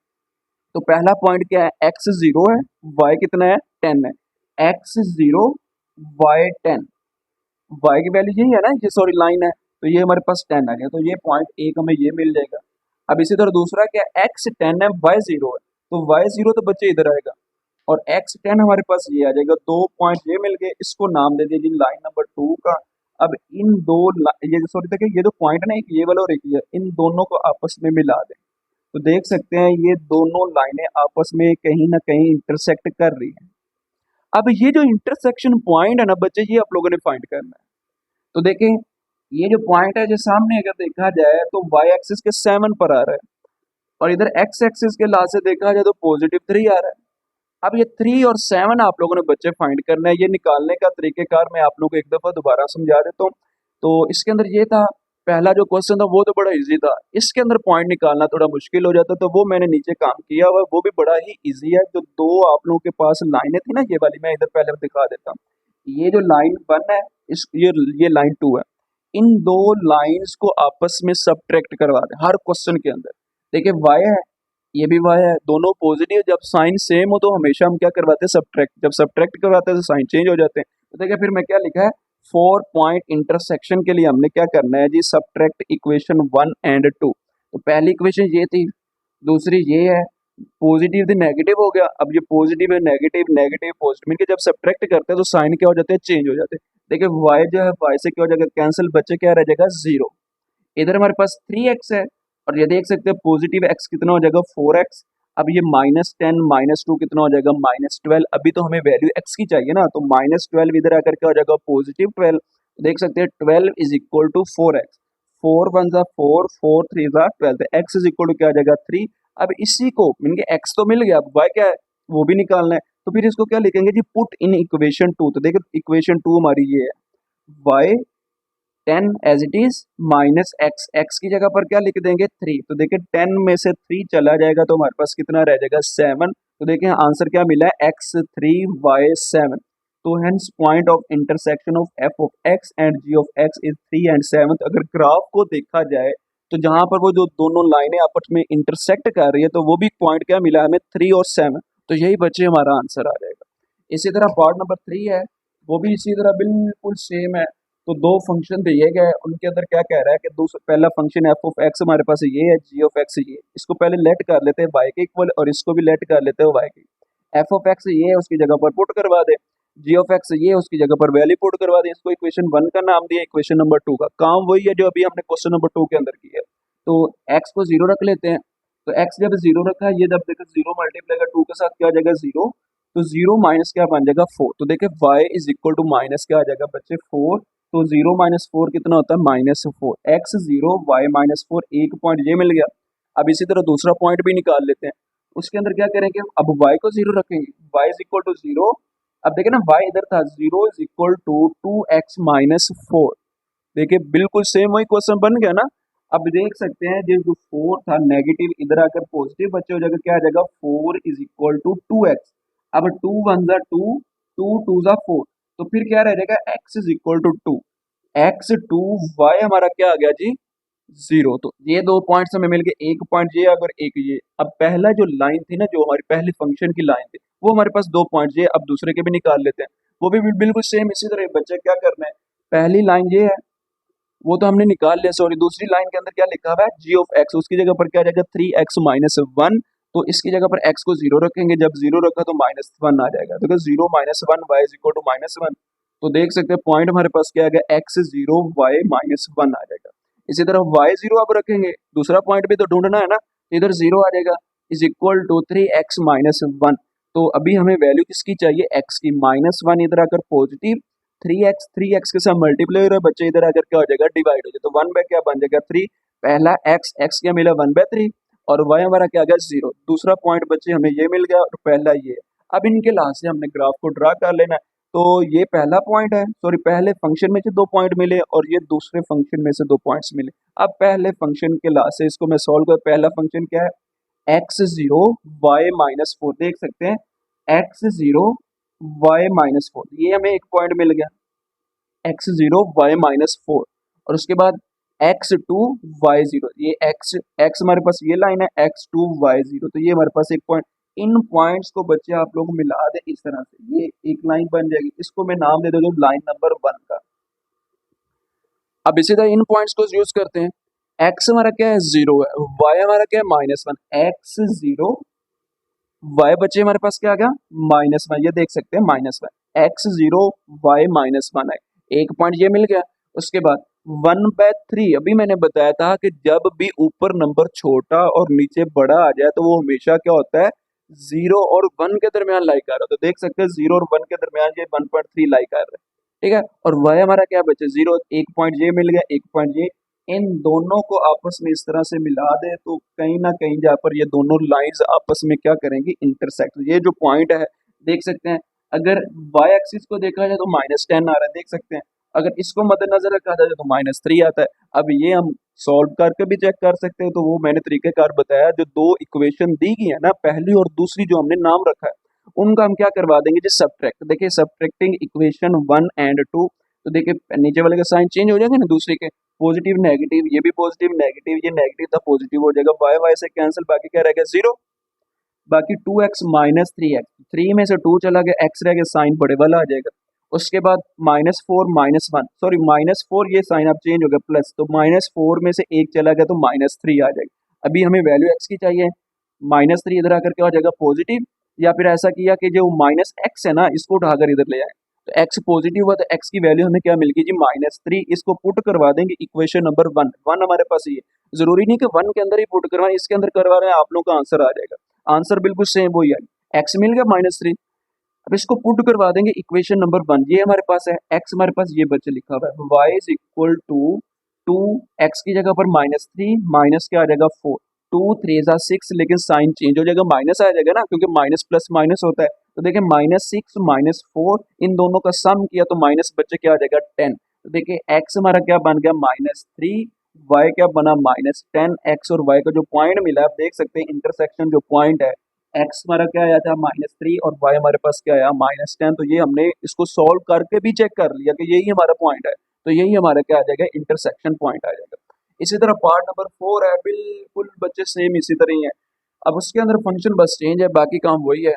तो पहला पॉइंट क्या है, x जीरो है, y कितना है 10 है, x जीरो y 10, y की वैल्यू यही है ना, ये सॉरी लाइन है, तो ये हमारे पास 10 आ गया, तो ये पॉइंट एक हमें ये मिल जाएगा। अब इसी तरह दूसरा क्या है, x 10 है, y जीरो है, तो y जीरो तो बच्चे इधर आएगा, और x 10 हमारे पास ये आ जाएगा। दो पॉइंट ये मिल गए, इसको नाम दे दीजिए लाइन नंबर 2 का। अब इन दो ये सॉरी देखिए ये जो पॉइंट है ना, एक ये वाला और एक ये, इन दोनों को आपस में मिला दें, तो देख सकते हैं ये दोनों लाइनें आपस में कहीं ना कहीं इंटरसेक्ट कर रही हैं। अब ये जो इंटरसेक्शन पॉइंट है ना बच्चे, ये आप लोगों ने फाइंड करना है। तो देखें ये जो पॉइंट है जो सामने अगर देखा जाए तो y एक्सिस के 7 पर आ रहा है, और इधर x एक्सिस के लास्ट से देखा जाए तो +3 आ रहा है। अब ये 3 और 7 आप लोगों ने बच्चे फाइंड करना है। ये निकालने का तरीकेकार मैं आप लोगों को एक दफा दोबारा समझा देता हूँ। तो इसके अंदर ये था, पहला जो क्वेश्चन था वो तो बड़ा इजी था, इसके अंदर पॉइंट निकालना थोड़ा मुश्किल हो जाता, तो वो मैंने नीचे काम किया हुआ, वो भी बड़ा ही इजी है। जो दो आप लोगों के पास लाइनें थी ना, ये वाली मैं इधर पहले दिखा देता हूँ। ये जो लाइन 1 है, इस ये लाइन 2 है, इन दो लाइंस को आपस में सब्ट्रैक्ट करवा दें हर क्वेश्चन के अंदर। देखिए y है, ये भी y है, दोनों पॉजिटिव, जब साइन सेम हो तो हमेशा हम क्या करवाते हैं सब्ट्रैक्ट, जब सब्ट्रैक्ट करवाते हैं तो साइन चेंज हो जाते हैं। तो देखिए फिर मैं क्या लिखा है, 4 पॉइंट इंटरसेक्शन के लिए हमने क्या करना है जी, सब्ट्रैक्ट इक्वेशन 1 एंड 2। तो पहली इक्वेशन ये थी, दूसरी ये है, पॉजिटिव थी नेगेटिव हो गया, अब ये पॉजिटिव है नेगेटिव नेगेटिव पॉजिटिव मिलकर जब सब्ट्रैक्ट करते हैं तो साइन क्या हो जाते हैं चेंज हो जाते हैं। देखिए y जो है y से क्या हो जाएगा कैंसिल, बच्चे क्या रह जाएगा 0। इधर हमारे पास 3x है, और ये देख सकते हैं पॉजिटिव x कितना हो जाएगा 4x। अब ये -10 -2 कितना हो जाएगा -12। अभी तो हमें वैल्यू x की चाहिए ना, तो -12 इधर आकर क्या हो जाएगा +12। देख सकते हैं 12 is equal to 4x। 4 one जा 4, 4 3 जा 12, तो x इज इक्वल टू क्या आ जाएगा 3। अब इसी को मीन के x तो मिल गया, अब y क्या है वो भी निकालना है, तो फिर इसको क्या लिखेंगे जी, पुट इन इक्वेशन 2। तो देखिए इक्वेशन 2 हमारी ये है, y 10 as it is minus X, X की जगह पर क्या लिख देंगे 3। तो देखिए 10 में से 3 चला जाएगा तो हमारे पास कितना रह जाएगा 7। तो देखिए आंसर क्या मिला है x3y7। तो hence point of intersection of f of x and g of x is 3 and 7। अगर ग्राफ को देखा जाए तो जहां पर वो जो दोनों लाइनें आपस में इंटरसेक्ट कर रही है, तो वो भी पॉइंट क्या मिला हमें 3 और 7। तो यही बच्चे हमारा आंसर आ जाएगा। इसी तरह पार्ट नंबर 3 है, वो भी इसी तरह बिल्कुल सेम है। तो दो फंक्शन दिए गए, उनके अंदर क्या कह रहा है कि दूसरा पहला फंक्शन f ऑफ x हमारे पास ये है, g ऑफ x ये, इसको पहले लेट कर लेते हैं y के इक्वल, और इसको भी लेट कर लेते हैं y के। f ऑफ x ये है, उसकी जगह पर पुट करवा दे, g ऑफ x ये है, उसकी जगह पर वैल्यू पुट करवा दे। इसको इक्वेशन 1 का नाम दिया, इक्वेशन नंबर 2 का काम वही है जो अभी हमने क्वेश्चन नंबर 2 के अंदर किया है। तो x को 0 रख लेते हैं, तो x जब 0 रखा, ये जब देखो 0 मल्टीप्लाई 2 के साथ क्या आ जाएगा 0, तो 0 माइनस क्या बन जाएगा 4। तो देखिए y is equal to minus क्या आ जाएगा बच्चे 4। तो 0 माइनस 4 कितना होता है -4, x0 y -4, एक पॉइंट ये मिल गया। अब इसी तरह दूसरा पॉइंट भी निकाल लेते हैं, उसके अंदर क्या करेंगे, अब y को 0 रखेंगे, y इज इक्वल टू 0। अब देखिए ना y इधर था, 0 इज इक्वल टू 2x -4। देखिए बिल्कुल सेम वही क्वेश्चन बन गया ना। अब देख सकते हैं जो 4 था नेगेटिव, इधर आकर पॉजिटिव बच्चे हो जाएगा, क्या आ जाएगा 4 इज इक्वल टू 2x। अब 2 1 जा 2, 2 2 जा 4, तो फिर क्या रह जाएगा x is equal to 2, x2 y हमारा क्या आ गया जी 0। तो ये दो पॉइंट्स हमें मिल गए, एक पॉइंट ये और एक ये। अब पहला जो लाइन थी ना, जो हमारी पहले फंक्शन की लाइन थी, वो हमारे पास दो पॉइंट ये। अब दूसरे के भी निकाल लेते हैं, वो भी बिल्कुल सेम इसी तरह। बच्चे क्या करना है, पहली लाइन ये है, वो तो हमने निकाल लिया, सॉरी दूसरी लाइन के अंदर क्या लिखा हुआ है g ऑफ x, उसकी जगह पर क्या आ जाएगा 3x -1। तो इसकी जगह पर x को 0 रखेंगे, जब 0 रखा तो -1 आ जाएगा, तो 0 -1 y इज इक्वल टू -1। तो देख सकते हैं पॉइंट हमारे पास क्या आ गया x0 y -1 आ जाएगा। इसी तरह y0 अब रखेंगे, दूसरा पॉइंट भी तो ढूंढना है ना, इधर 0 आ जाएगा, इज इक्वल टू 3x -1। तो अभी हमें वैल्यू किसकी चाहिए x की, -1 इधर आकर पॉजिटिव, 3x के साथ मल्टीप्लाई हो रहा है बच्चे, इधर आकर क्या हो जाएगा डिवाइड हो जाएगा, तो 1 बाय क्या बन जाएगा 3। पहला x क्या मिला 1/3, और y हमारा क्या आ गया 0। दूसरा पॉइंट बच्चे हमें ये मिल गया, और पहला ये। अब इनके लास्ट से हमने ग्राफ को ड्रा कर लेना है। तो ये पहला पॉइंट है, सॉरी पहले फंक्शन में से दो पॉइंट मिले, और ये दूसरे फंक्शन में से दो पॉइंट्स मिले। अब पहले फंक्शन के लास्ट से इसको मैं सॉल्व कर, पहला फंक्शन क्या है x0 y -4, देख सकते हैं x0 y -4, ये हमें एक पॉइंट मिल गया x0 y -4, और उसके बाद x2 y0, ये x हमारे पास ये लाइन है, x2 y0, तो ये हमारे पास एक पॉइंट। इन पॉइंट्स को बच्चे आप लोग मिला दे इस तरह से, ये एक लाइन बन जाएगी, इसको मैं नाम दे दूँ लाइन नंबर 1 का। अब इसी तरह इन पॉइंट्स को यूज करते हैं, x हमारा क्या है 0 है, y हमारा क्या है -1, x0 y बचे हमारे पास क्या आ गया -1, ये देख सकते हैं -1, x0 y -1 है, एक पॉइंट ये मिल गया। उसके बाद 1/3, अभी मैंने बताया था कि जब भी ऊपर नंबर छोटा और नीचे बड़ा आ जाए तो वो हमेशा क्या होता है 0 और 1 के दरमियान लाई कर रहा है। तो देख सकते हैं 0 और 1 के दरमियान ये 1/3 लाई कर रहा है, ठीक है। और y हमारा क्या बचे 0, एक पॉइंट ये मिल गया, एक पॉइंट ये। इन दोनों को आपस में इस तरह से मिला दे तो कहीं ना कहीं जहाँ पर ये दोनों लाइंस आपस में क्या करेंगी इंटरसेक्ट। ये जो पॉइंट है देख सकते हैं, अगर y एक्सिस को देखा जाए तो -10 आ रहा है, देख सकते हैं। अगर इसको मद्देनजर रखा जाए तो -3 आता है। अब ये हम सॉल्व करके भी चेक कर सकते हैं, तो वो मैंने तरीकेकार बताया, जो दो इक्वेशन दी गई है ना, पहली और दूसरी जो हमने नाम रखा है, उनका हम क्या करवा देंगे जी सब्ट्रैक्ट। देखिए सब्ट्रैक्टिंग इक्वेशन 1 एंड 2, तो देखिए नीचे वाले का साइन चेंज हो जाएगा ना, दूसरे के पॉजिटिव नेगेटिव, ये भी पॉजिटिव नेगेटिव, ये नेगेटिव था पॉजिटिव हो जाएगा, वाई वाई से कैंसिल, बाकी क्या रह गया 0। बाकी 2x -3x, 3 में से 2 चला गया, x रह गया, साइन बड़े वाला आ जाएगा। उसके बाद -4 -1, सॉरी -4, ये साइन अब चेंज हो गया प्लस, तो -4 में से एक चला गया तो -3 आ जाएगा। अभी हमें वैल्यू x की चाहिए, -3 इधर आकर क्या हो जाएगा पॉजिटिव, या फिर ऐसा किया कि जो -x है ना, इसको उठाकर इधर ले आए। तो x पॉजिटिव हुआ तो x की वैल्यू हमें क्या मिल गई जी -3। इसको पुट करवा देंगे इक्वेशन नंबर 1। 1 हमारे पास ये जरूरी नहीं कि 1 के अंदर ही पुट करवाएं, इसके अंदर करवा रहे हैं आप लोगों का आंसर आ जाएगा। आंसर बिल्कुल सेम वही है, x मिल गया -3। अब इसको पुट करवा देंगे इक्वेशन नंबर 1। ये हमारे पास है x हमारे पास ये बच्चे लिखा हुआ है y is equal to 2 x की जगह पर -3 माइनस क्या आ जाएगा 4। 2 3 जा 6, लेकिन साइन चेंज हो जाएगा, माइनस आ जाएगा ना, क्योंकि माइनस प्लस माइनस होता है। तो देखिए -6 -4 इन दोनों का सम किया तो माइनस बच्चे क्या आ जाएगा 10। तो देखिए x हमारा क्या बन गया -3, y क्या बना -10। x और y का जो पॉइंट मिला आप देख सकते हैं, इंटरसेक्शन जो पॉइंट है, x हमारा क्या आया था -3 और y हमारे पास क्या आया -10। तो ये हमने इसको सॉल्व करके भी चेक कर लिया कि यही हमारा पॉइंट है, तो यही हमारा क्या आ जाएगा इंटरसेक्शन पॉइंट आ जाएगा। इसी तरह पार्ट नंबर 4 है, बिल्कुल बच्चे सेम इसी तरह ही है। अब उसके अंदर फंक्शन बस चेंज है, बाकी काम वही है।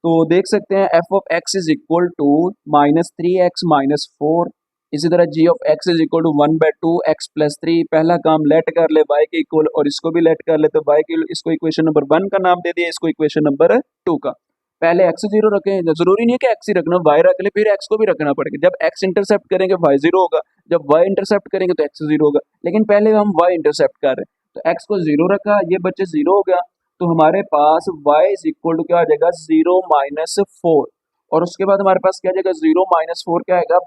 तो देख सकते हैं f of x is equal to -3x-4। इसी तरह g of x is equal to 1/2x+3। पहला काम लेट कर ले y के इक्वल और इसको भी लेट कर ले, तो y के इसको इक्वेशन नंबर 1 का नाम दे दिया, इसको इक्वेशन नंबर 2 का। पहले x 0 रखें, जरूरी नहीं है कि x ही रखना, y रख ले, फिर x को भी रखना पड़ेगा। जब x इंटरसेप्ट करेंगे y 0 होगा, जब y इंटरसेप्ट करेंगे तो x 0 होगा, लेकिन पहले हम y इंटरसेप्ट कर रहे हैं तो x को 0 रखा, ये बच्चे 0 हो गया। तो हमारे पास y इज इक्वल टू क्या आ जाएगा 0-4, और उसके बाद हमारे पास क्या आ जाएगा 0-4 क्या आएगा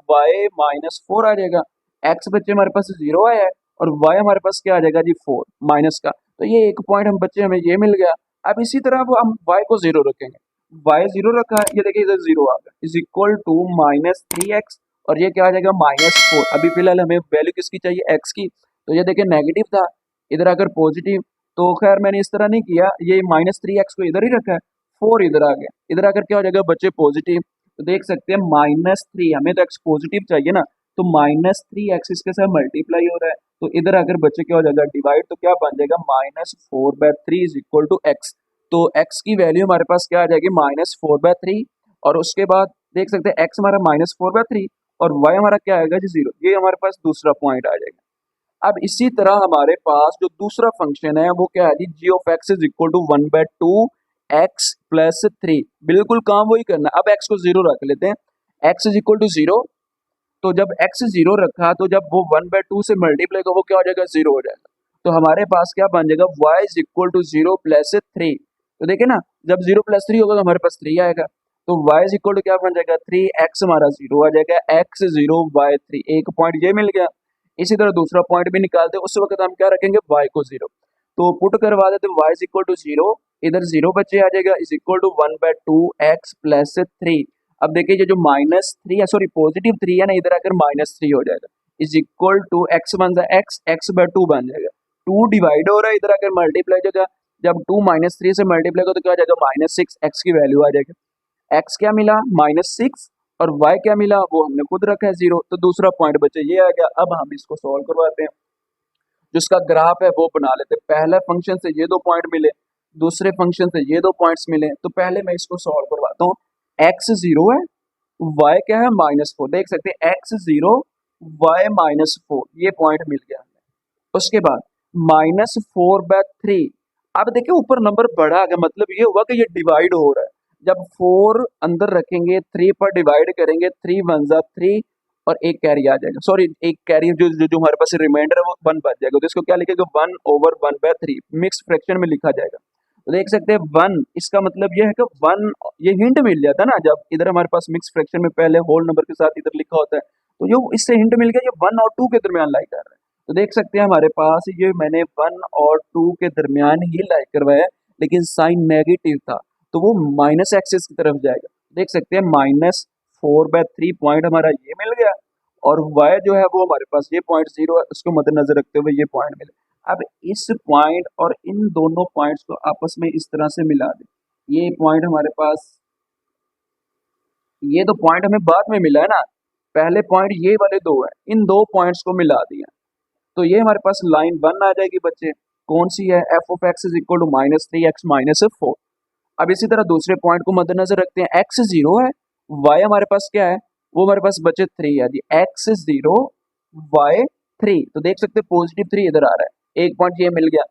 y-4 आ जाएगा। x बच्चे हमारे पास 0 आया है और y हमारे पास क्या आ जाएगा जी 4 माइनस का। तो ये एक पॉइंट हम बच्चे हमें ये मिल गया। अब इसी तरह वो हम y को 0 रखेंगे, y 0 रखा है, ये देखिए इधर 0 आ गया, इज इक्वल टू -3x और ये क्या आ जाएगा -4। अभी फिलहाल हमें वैल्यू किसकी चाहिए x की, तो ये देखिए नेगेटिव था, इधर अगर पॉजिटिव, तो खैर मैंने इस तरह नहीं किया, ये -3x को इधर ही रखा है, 4 इधर आ गया, इधर आकर क्या हो जाएगा बच्चे पॉजिटिव। तो देख सकते हैं -3, हमें तो x पॉजिटिव चाहिए ना, तो -3x इसके साथ मल्टीप्लाई हो रहा है, तो इधर आकर बच्चे क्या हो जाएगा डिवाइड, तो क्या बन जाएगा -4/3 इज इक्वल टू x। तो x की वैल्यू हमारे पास क्या आ जाएगी -4/3, और उसके बाद देख सकते हैं x हमारा -4/3 और y हमारा क्या आएगा जी 0। ये हमारे पास दूसरा पॉइंट आ जाएगा। अब इसी तरह हमारे पास जो दूसरा फंक्शन है वो क्या है जी g of x is equal to 1/2x+3। बिल्कुल काम वही करना है। अब x को 0 रख लेते हैं, x इज इक्वल टू 0। तो जब x 0 रखा तो जब वो 1/2 से मल्टीप्लाई का वो क्या हो जाएगा 0 हो जाएगा। तो हमारे पास क्या बन जाएगा y इज इक्वल टू 0+3। तो देखिए ना, जब 0+3 होगा तो हमारे पास 3 आएगा, तो y इज इक्वल टू क्या बन जाएगा 3x हमारा 0 आ जाएगा, x 0 y 3। एक पॉइंट ये मिल गया। इसी तरह दूसरा पॉइंट भी निकालते हैं, उस वक्त हम क्या रखेंगे y को 0। तो पुट करवा देते y इज इक्वल टू 0, इधर 0 बच्चे आ जाएगा, इज इक्वल टू 1/2x+3। अब देखिए ये जो -3 है, सॉरी +3 है ना, इधर आकर -3 हो जाएगा, इज इक्वल टू x बन जाएगा x/2 बन जाएगा। 2 डिवाइड हो रहा है, इधर आकर मल्टीप्लाई जाएगा, जब 2 -3 से मल्टीप्लाई हो तो क्या आ जाएगा -6, x की वैल्यू आ जाएगी। x क्या मिला -6 और y क्या मिला वो हमने खुद रखा है 0। तो दूसरा पॉइंट बचे ये आ गया। अब हम इसको सॉल्व करवाते हैं, जिसका ग्राफ है वो बना लेते हैं। पहले फंक्शन से ये 2 पॉइंट मिले, दूसरे फंक्शन से ये 2 पॉइंट्स मिले, तो पहले मैं इसको सॉल्व करवाता हूँ। x 0 है, y क्या है -4। देख सकते हैं x 0 y -4, ये पॉइंट मिल गया हमें। उसके बाद -4/3। अब देखिए ऊपर नंबर बढ़ा आ गया, मतलब ये हुआ कि ये डिवाइड हो रहा है। जब 4 अंदर रखेंगे 3 पर डिवाइड करेंगे, 3 1 जा 3 और एक कैरी आ जाएगा, सॉरी एक कैरी जो हमारे पास रिमाइंडर है वो 1 बच जाएगा, तो इसको क्या लिखेगा 1/1/3 मिक्स फ्रैक्शन में लिखा जाएगा। तो देख सकते हैं 1, इसका मतलब ये है कि 1, ये हिंट मिल जाता है ना, जब इधर हमारे पास मिक्स फ्रैक्शन में पहले होल नंबर के साथ इधर लिखा होता है, तो जो इससे हिंट मिल गया ये 1 और 2 के दरमियान लाई कर रहा है। तो देख सकते हैं हमारे पास ये मैंने 1 और 2 के दरमियान ही लाई करवाया, लेकिन साइन नेगेटिव था, तो वो माइनस एक्सिस की तरफ जाएगा। देख सकते हैं -4/3 पॉइंट हमारा ये मिल गया, और y जो है वो हमारे पास ये पॉइंट 0 है, उसको मद्देनजर रखते हुए ये पॉइंट मिले। अब इस पॉइंट और इन दोनों पॉइंट्स को आपस में इस तरह से मिला दें। ये पॉइंट हमारे पास, ये तो पॉइंट हमें बाद में मिला है ना, पहले पॉइंट ये वाले 2 है, इन 2 पॉइंट्स को मिला दिया, तो ये हमारे पास लाइन 1 आ जाएगी बच्चे। कौन सी है, f of x is equal to -3x-4। अब इसी तरह दूसरे पॉइंट को मद्देनजर रखते हैं, x 0 है, y हमारे पास क्या है, वो हमारे पास बचे 3 है जी, x 0 y 3। तो देख सकते हैं पॉजिटिव 3 इधर आ रहा है, एक पॉइंट ये मिल गया।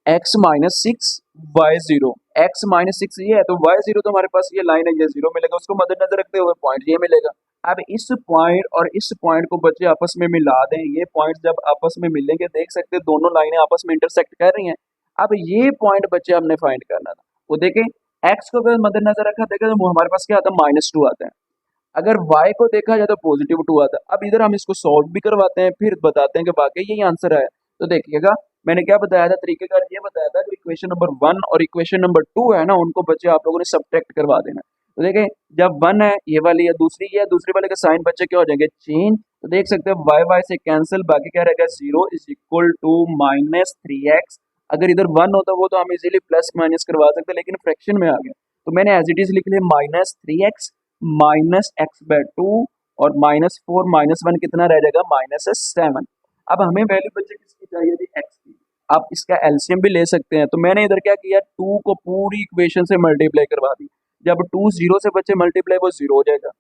x -6 y 0, x -6 ये है, तो y 0 तो हमारे पास ये लाइन है, ये 0 मिलेगा, उसको मद्देनजर रखते हुए पॉइंट ये मिलेगा। अब इस पॉइंट और इस पॉइंट को बच्चे आपस में मिला दें, ये पॉइंट जब आपस में मिलेंगे देख सकते हैं दोनों लाइनें आपस में इंटरसेक्ट कर रही हैं। अब ये पॉइंट बच्चे हमने फाइंड करना था, वो देखें एक्स को अगर मद्देनजर रखा देखें तो हमारे पास क्या आता है, -2 आता है। अगर y को देखा जाए तो +2 आता है। अब इधर हम इसको सॉल्व भी करवाते हैं, फिर बताते हैं कि वाकई यही आंसर है। तो देखिएगा मैंने क्या बताया था, तरीकेकार ये बताया था, जो इक्वेशन नंबर 1 और इक्वेशन नंबर 2 है ना, उनको बच्चे आप लोगों ने सब्ट्रैक्ट करवा देना। तो देखें जब 1 है ये वाली है, दूसरी ये है, दूसरे वाले के साइन बच्चे क्या हो जाएंगे, चेंज। तो देख सकते हैं y से कैंसिल, बाकी क्या रहेगा 0 इज इक्वल टू -3x। अगर इधर 1 होता वो तो हम इजीली प्लस माइनस करवा सकते, लेकिन फ्रैक्शन में आ गया तो मैंने एज इट इज लिख लिया -3x -x/2 और -4 -1 कितना रह जाएगा, -7। अब हमें वैल्यू बच्चे किसकी चाहिए थी, x की। आप इसका एलसीएम भी ले सकते हैं, तो मैंने इधर क्या किया, 2 को पूरी इक्वेशन से मल्टीप्लाई करवा दी। जब 2 0 से बच्चे मल्टीप्लाई वो 0 हो जाएगा।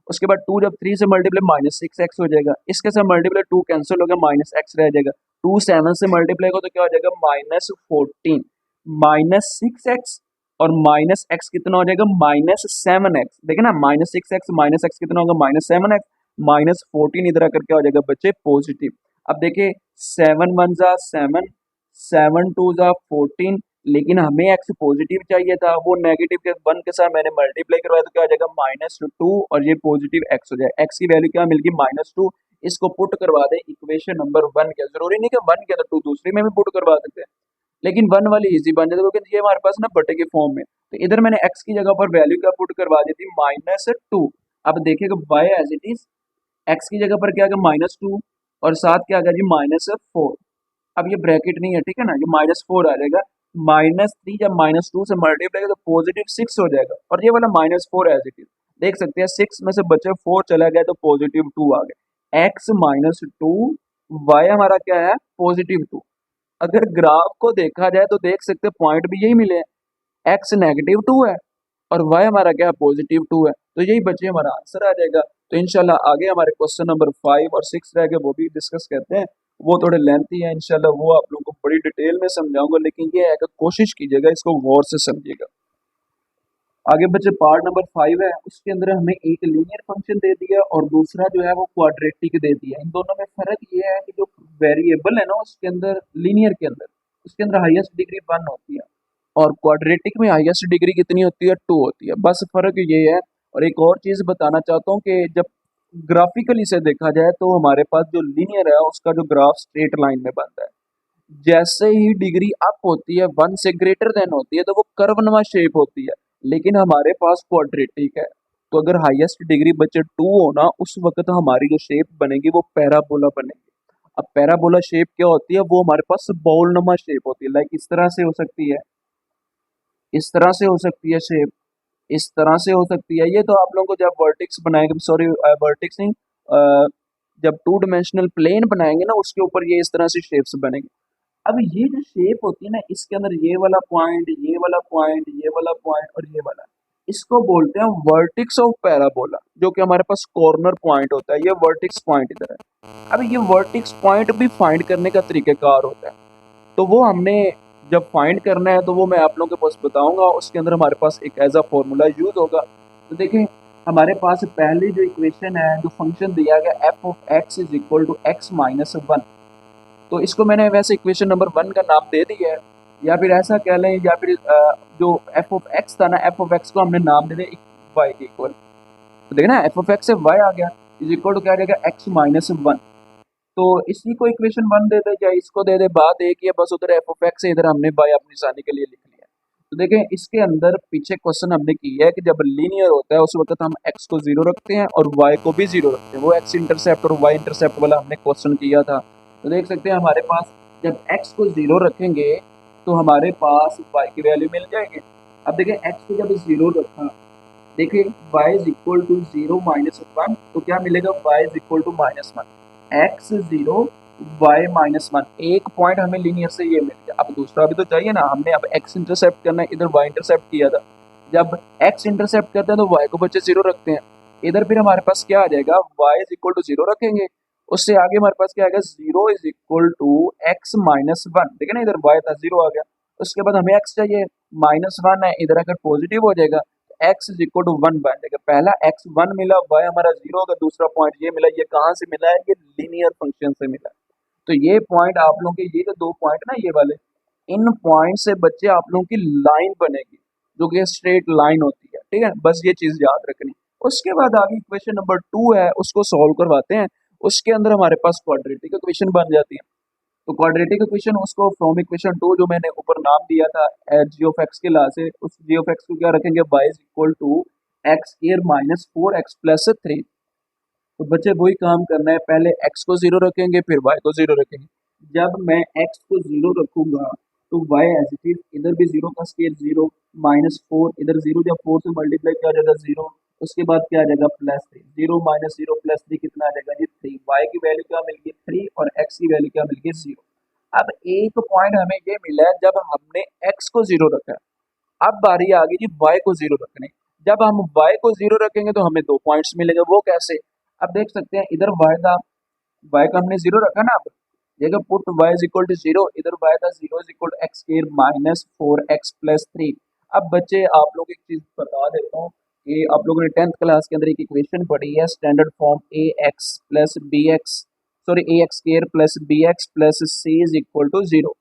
उसके बाद 2 जब 3 से मल्टीप्लाई -6x हो जाएगा। इसके साथ मल्टीप्लाई 2 कैंसिल हो गया, -x रह जाएगा। 2 7 से मल्टीप्लाई को तो क्या हो जाएगा, -14 -6x और -x कितना हो जाएगा, -7x। देखिए ना -6x -x कितना होगा, -7x। -14 इधर आकर क्या हो जाएगा बच्चे, पॉजिटिव। अब देखिए 7 1 जा 7, 7 2 जा 14, लेकिन हमें x पॉजिटिव चाहिए था, वो नेगेटिव के 1 के साथ मैंने मल्टीप्लाई करवाया तो क्या हो जाएगा, -2 और ये पॉजिटिव x हो जाएगा। x की वैल्यू क्या मिल गई, -2। इसको पुट करवा दे इक्वेशन नंबर 1 के, जरूरी नहीं कि 1 के तो 2 दूसरी में भी पुट करवा सकते हैं, लेकिन 1 वाली इजी बन जाती है क्योंकि ये हमारे पास ना बटे के फॉर्म में। तो इधर मैंने x की जगह पर वैल्यू क्या पुट करवा दी थी, -2। अब देखिएगा y as it is, x की जगह पर क्या आ गया, -2 और साथ क्या आ गया जी, -4। अब ये ब्रैकेट नहीं है, ठीक है ना, ये -4 आ जाएगा। -3 जब -2 से मल्टीप्लाई तो +6 हो जाएगा, और ये वाला -4 एज इट इज। देख सकते हैं 6 में से बचे 4 चला गया तो +2 आ गया। x -2, y हमारा क्या है, +2। अगर ग्राफ को देखा जाए तो देख सकते हैं पॉइंट भी यही मिले हैं, x -2 है और y हमारा क्या है, +2 है। तो यही बच्चे हमारा आंसर आ जाएगा। तो इंशाल्लाह आगे हमारे क्वेश्चन नंबर 5 और 6 रह गए, वो भी डिस्कस करते हैं। वो थोड़े लेंथी है, इंशाल्लाह वो आप लोगों को बड़ी डिटेल में समझाऊंगा, लेकिन ये है कि कोशिश कीजिएगा इसको गौर से समझिएगा। आगे बच्चे पार्ट नंबर 5 है, उसके अंदर हमें एक लीनियर फंक्शन दे दिया और दूसरा जो है वो क्वाड्रेटिक दे दिया। इन दोनों में फर्क ये है कि जो वेरिएबल है ना उसके अंदर, लीनियर के अंदर, उसके अंदर हाईएस्ट डिग्री 1 होती है और क्वाड्रेटिक में हाईएस्ट डिग्री कितनी होती है, 2 होती है। बस फर्क ये है। और एक और चीज बताना चाहता हूँ कि जब ग्राफिकली से देखा जाए तो हमारे पास जो लीनियर है उसका जो ग्राफ स्ट्रेट लाइन में बनता है, जैसे ही डिग्री अप होती है 1 से ग्रेटर देन होती है तो वो कर्वनुमा शेप होती है, लेकिन हमारे पास क्वाड्रेटिक है। तो अगर हाईएस्ट डिग्री बचे 2 हो ना, उस वक्त हमारी जो शेप बनेगी वो पैराबोला बनेगी। अब पैराबोला शेप क्या होती है, वो हमारे पास बॉलनुमा शेप होती है। लाइक इस तरह से हो सकती है, इस तरह से हो सकती है शेप, इस तरह से हो सकती है। ये तो आप लोगों को जब वर्टिक्स बनाएंगे, सॉरी वर्टिक्स नहीं, जब 2 डायमेंशनल प्लेन बनाएंगे ना उसके ऊपर ये इस तरह से शेप्स बनेंगे। अब ये जो शेप होती है ना, इसके अंदर ये वाला पॉइंट, ये वाला पॉइंट, ये वाला पॉइंट और ये वाला, इसको बोलते हैं वर्टिक्स ऑफ पैराबोला, जो कि हमारे पास कॉर्नर पॉइंट होता है। ये वर्टिक्स पॉइंट इधर है। अब ये वर्टिक्स पॉइंट भी फाइंड करने का तरीकेकार होता है, तो वो हमने जब फाइंड करना है तो वो मैं आप लोगों के पास बताऊंगा। उसके अंदर हमारे पास एक एज अ फॉर्मूला यूज होगा। तो देखें हमारे पास पहली जो इक्वेशन है, जो फंक्शन दिया गया f(x) is equal to x minus 1, तो इसको मैंने वैसे इक्वेशन नंबर 1 का नाम दे दिया है, या फिर ऐसा कह लें, या फिर जो f(x) था ना, f(x) को हमने नाम दे दिया y के इक्वल। तो देखना f(x) से y आ गया इज इक्वल टू क्या आ जाएगा, x माइनस 1। तो इसी को इक्वेशन 1 दे दे या इसको दे दे, बात एक ही है, बस उधर f(x) से इधर हमने y अपनी निशानी के लिए लिख लिया। तो देखें इसके अंदर पीछे क्वेश्चन हमने किया है कि जब लीनियर होता है उस वक्त हम x को 0 रखते हैं और y को भी 0 रखते हैं। वो x इंटरसेप्ट और y इंटरसेप्ट वाला हमने क्वेश्चन किया था। तो देख सकते हैं हमारे पास जब x को 0 रखेंगे तो हमारे पास y की वैल्यू मिल जाएगी। अब देखें x को जब 0 रखा, देखिए y is equal to 0 minus 1, तो क्या मिलेगा, y is equal to -1, x 0 y -1। एक पॉइंट हमें लीनियर से ये मिल गया। अब दूसरा भी तो चाहिए ना, हमने अब x इंटरसेप्ट करना है, इधर y इंटरसेप्ट किया था। जब x इंटरसेप्ट करते हैं तो y को बच्चे 0 रखते हैं। इधर फिर हमारे पास क्या आ जाएगा, y इज इक्वल टू 0 रखेंगे, उससे आगे हमारे पास क्या आएगा, 0 इज इक्वल टू x -1। देखिए ना इधर y था 0 आ गया, उसके बाद हमें x चाहिए, -1 है, इधर अगर पॉजिटिव हो जाएगा x इज इक्वल टू 1 बन जाएगा। पहला x 1 मिला, y हमारा 0 होगा, दूसरा पॉइंट ये मिला, ये कहाँ से मिला है, ये लीनियर फंक्शन से मिला है। तो ये पॉइंट आप लोगों के, ये जो दो पॉइंट ना ये वाले, इन पॉइंट से बच्चे आप लोगों की लाइन बनेगी जो कि स्ट्रेट लाइन होती है, ठीक है, बस ये चीज याद रखनी। उसके बाद आगे इक्वेशन नंबर 2 है, उसको सॉल्व करवाते हैं। उसके अंदर हमारे पास क्वाड्रेटिक इक्वेशन बन जाती है। तो क्वाड्रेटिक इक्वेशन, उसको फ्रॉम इक्वेशन 2 जो मैंने ऊपर नाम दिया था जी ऑफ एक्स के ला से, उस जी ऑफ एक्स को क्या रखेंगे, y is equal to X square minus 4x+3। तो बच्चे वही काम करना है, पहले x को 0 रखेंगे, फिर y को 0 रखेंगे। जब मैं x को 0 रखूंगा तो y एज इट इज, इधर भी 0 का स्केयर 0, -4, इधर 0 जब 4 से मल्टीप्लाई किया जाएगा 0, उसके बाद क्या आ जाएगा +3, 0 - 0 +3 कितना आ जाएगा जी 3। y की वैल्यू क्या मिल गई 3 और x की वैल्यू क्या मिल गई 0। अब एक पॉइंट हमें ये मिला है जब हमने x को 0 रखा है। अब बारी आ गई जी y को 0 रखने। जब हम y को 0 रखेंगे तो हमें दो पॉइंट्स मिलेंगे, वो कैसे? अब देख सकते हैं, इधर y का हमने 0 रखा ना। अब देखो put y is equal to 0, इधर y था 0 is equal to X square minus 4x+3। अब बच्चे आप लोग एक चीज बता देता हूँ कि आप लोगों ने 10th क्लास के अंदर एक इक्वेशन पढ़ी है, standard form ax square plus bx plus c is equal to 0।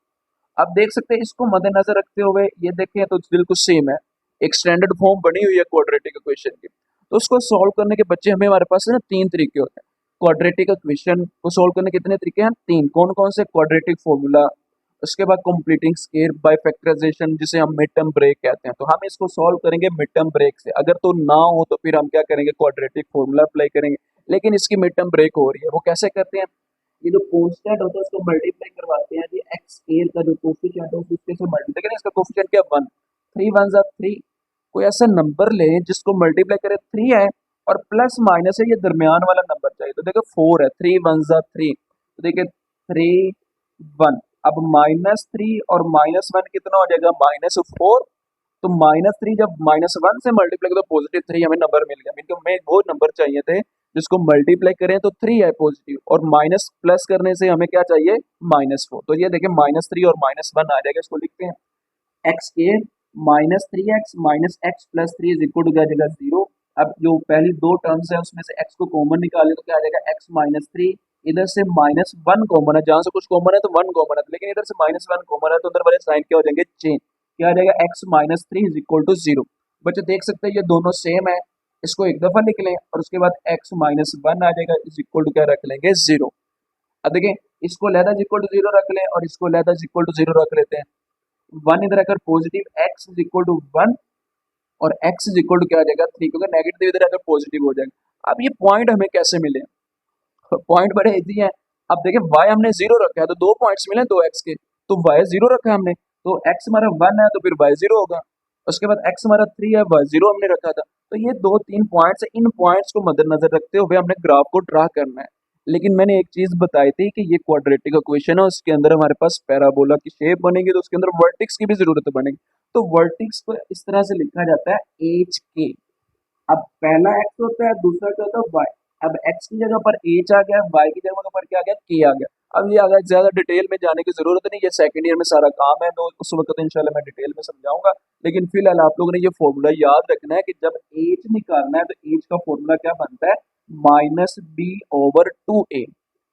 अब देख सकते हैं, इसको मद्देनजर रखते हुए ये देखें तो बिल्कुल सेम है, एक स्टैंडर्ड फॉर्म बनी हुई है क्वाड्रेटिक इक्वेशन की। तो उसको सॉल्व करने के बच्चे हमें, हमारे पास ना तीन तरीके होते हैं। क्वाड्रेटिक इक्वेशन को सॉल्व करने के कितने तरीके हैं, तीन। कौन कौन से? क्वाड्रेटिक फॉर्मूला, उसके बाद कंप्लीटिंग स्केयर बाय फैक्टराइजेशन, जिसे हम मिड टर्म ब्रेक कहते हैं। तो हम इसको सॉल्व करेंगे मिड टर्म ब्रेक से। अगर तो ना हो तो फिर हम क्या करेंगे, क्वाड्रेटिक फॉर्मूला अप्लाई करेंगे। लेकिन इसकी मिड टर्म ब्रेक हो रही है, वो कैसे करते हैं, ये जो कांस्टेंट होता है उसको मल्टीप्लाई करवाते हैं जी, एक्स स्क्वायर का जो कोफिशिएंट है उसके से मल्टीप्लाई करें, इसका कोफिशिएंट क्या 1, 3 1 जा 3। कोई ऐसा नंबर ले जिसको मल्टीप्लाई करे 3 है और प्लस माइनस है, ये दरमियान वाला नंबर चाहिए। तो देखो 4 है, 3 1 जा 3, तो देखिए 3 1। अब -3 और -1 कितना हो जाएगा, -4। तो -3 जब -1 से मल्टीप्लाई करो तो +3 हमें नंबर मिल गया। मीन हमें वो नंबर चाहिए थे जिसको मल्टीप्लाई करें तो 3 है पॉजिटिव, और माइनस प्लस करने से हमें क्या चाहिए, -4। तो ये देखिए -3 और -1 आ जाएगा। इसको लिखते हैं X square -3x minus X plus 3 is equal to क्या आ जाएगा 0। अब जो पहली दो टर्म्स है उसमें से x को कॉमन निकाले तो क्या आ जाएगा x-3। इधर से -1 कॉमन है, जहां से कुछ कॉमन है तो 1 कॉमन है, लेकिन इधर से -1 कॉमन है तो अंदर वाले साइन क्या हो जाएंगे, चेंज। क्या आ जाएगा x-3 इज इक्वल टू 0। बच्चे देख सकते हैं ये दोनों सेम है, इसको एक दफा लिख लें और उसके बाद x-1 आ जाएगा इज इक्वल टू क्या रख लेंगे 0। अब देखें, इसको लैदा इज इक्वल टू 0 रख लें और इसको लैदा इज इक्वल टू 0 रख लेते हैं। 1 इधर अगर positive x is equal to 1 और x इज इक्वल टू क्या आ जाएगा 3, क्योंकि नेगेटिव इधर अगर पॉजिटिव हो जाएगा। अब ये पॉइंट हमें कैसे मिले, पॉइंट बड़े इजी हैं। अब देखिए y हमने 0 रखा है तो दो पॉइंट्स मिले 2x के, तो y 0 रखा है हमने, तो x हमारा 1 है तो फिर y 0 होगा। उसके बाद x हमारा 3 है, y 0 हमने रखा था। तो ये दो तीन पॉइंट्स है, इन पॉइंट्स को मद्देनजर रखते हुए हमने ग्राफ को ड्रा करना है। लेकिन मैंने एक चीज बताई थी कि ये क्वाड्रेटिक इक्वेशन है, उसके अंदर हमारे पास पैराबोला की शेप बनेगी, तो उसके अंदर वर्टिक्स की भी जरूरत बनेगी। तो वर्टिक्स को इस तरह से लिखा जाता है एच के। अब पहला x होता है, दूसरा क्या होता है y। अब x की जगह पर h आ गया, y की जगह पर क्या आ गया, k आ गया। अब ये आ गया, ज्यादा डिटेल में जाने की जरूरत नहीं, ये सेकंड ईयर में सारा काम है, तो उस वक्त इंशाल्लाह मैं डिटेल में समझाऊंगा। लेकिन फिलहाल आप लोगों ने ये फॉर्मूला याद रखना है कि जब h निकालना है तो h का फॉर्मूला क्या बनता है, -b/2a।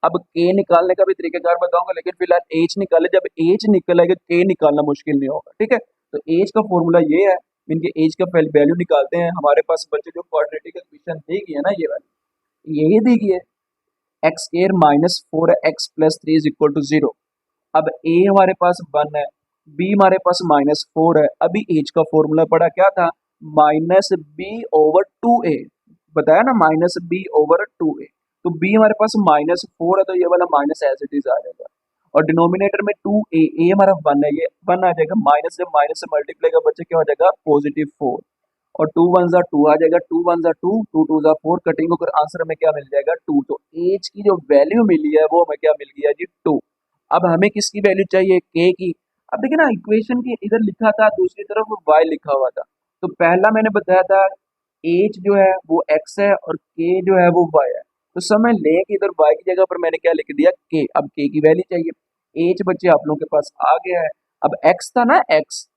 अब k निकालने का भी तरीकेकार बताऊंगा, लेकिन फिलहाल h निकाले, जब h निकलेगा k निकालना मुश्किल नहीं होगा, ठीक है। तो h का फॉर्मूला ये है, इनके एज का वैल्यू निकालते हैं। हमारे पास बच्चे जो क्वाड्रेटिक इक्वेशन दी गई है ना, ये वाली यही दी गई है, X square -4x+3 is equal to 0। अब a हमारे पास 1 है, b हमारे पास -4 है। अभी एज का फॉर्मूला पड़ा क्या था, -b/2a, बताया ना, -b/2a। तो b हमारे पास -4 है तो ये वाला माइनस एज इट इज आ जाएगा, और डिनोमिनेटर में 2a, a हमारा 1 है, ये 1 आ जाएगा। माइनस जब माइनस से मल्टीप्लाई का बच्चे क्या हो जाएगा, +4, और 2 1 जा 2 आ जाएगा, 2 1 जा 2, 2 2 जा 4, कटिंग होकर आंसर में क्या मिल जाएगा 2। तो एज की जो वैल्यू मिली है वो हमें क्या मिल गया जी 2। अब हमें किसकी वैल्यू चाहिए, k की। अब देखिए ना, इक्वेशन के इधर लिखा था, दूसरी तरफ y लिखा हुआ था। तो पहला मैंने बताया था एज जो है वो x है और k जो है वो y है। तो समय लें कि इधर y की जगह पर मैंने क्या लिख दिया, k। अब k की वैल्यू चाहिए, एज बच्चे आप लोगों के पास आ गया है। अब x था ना x,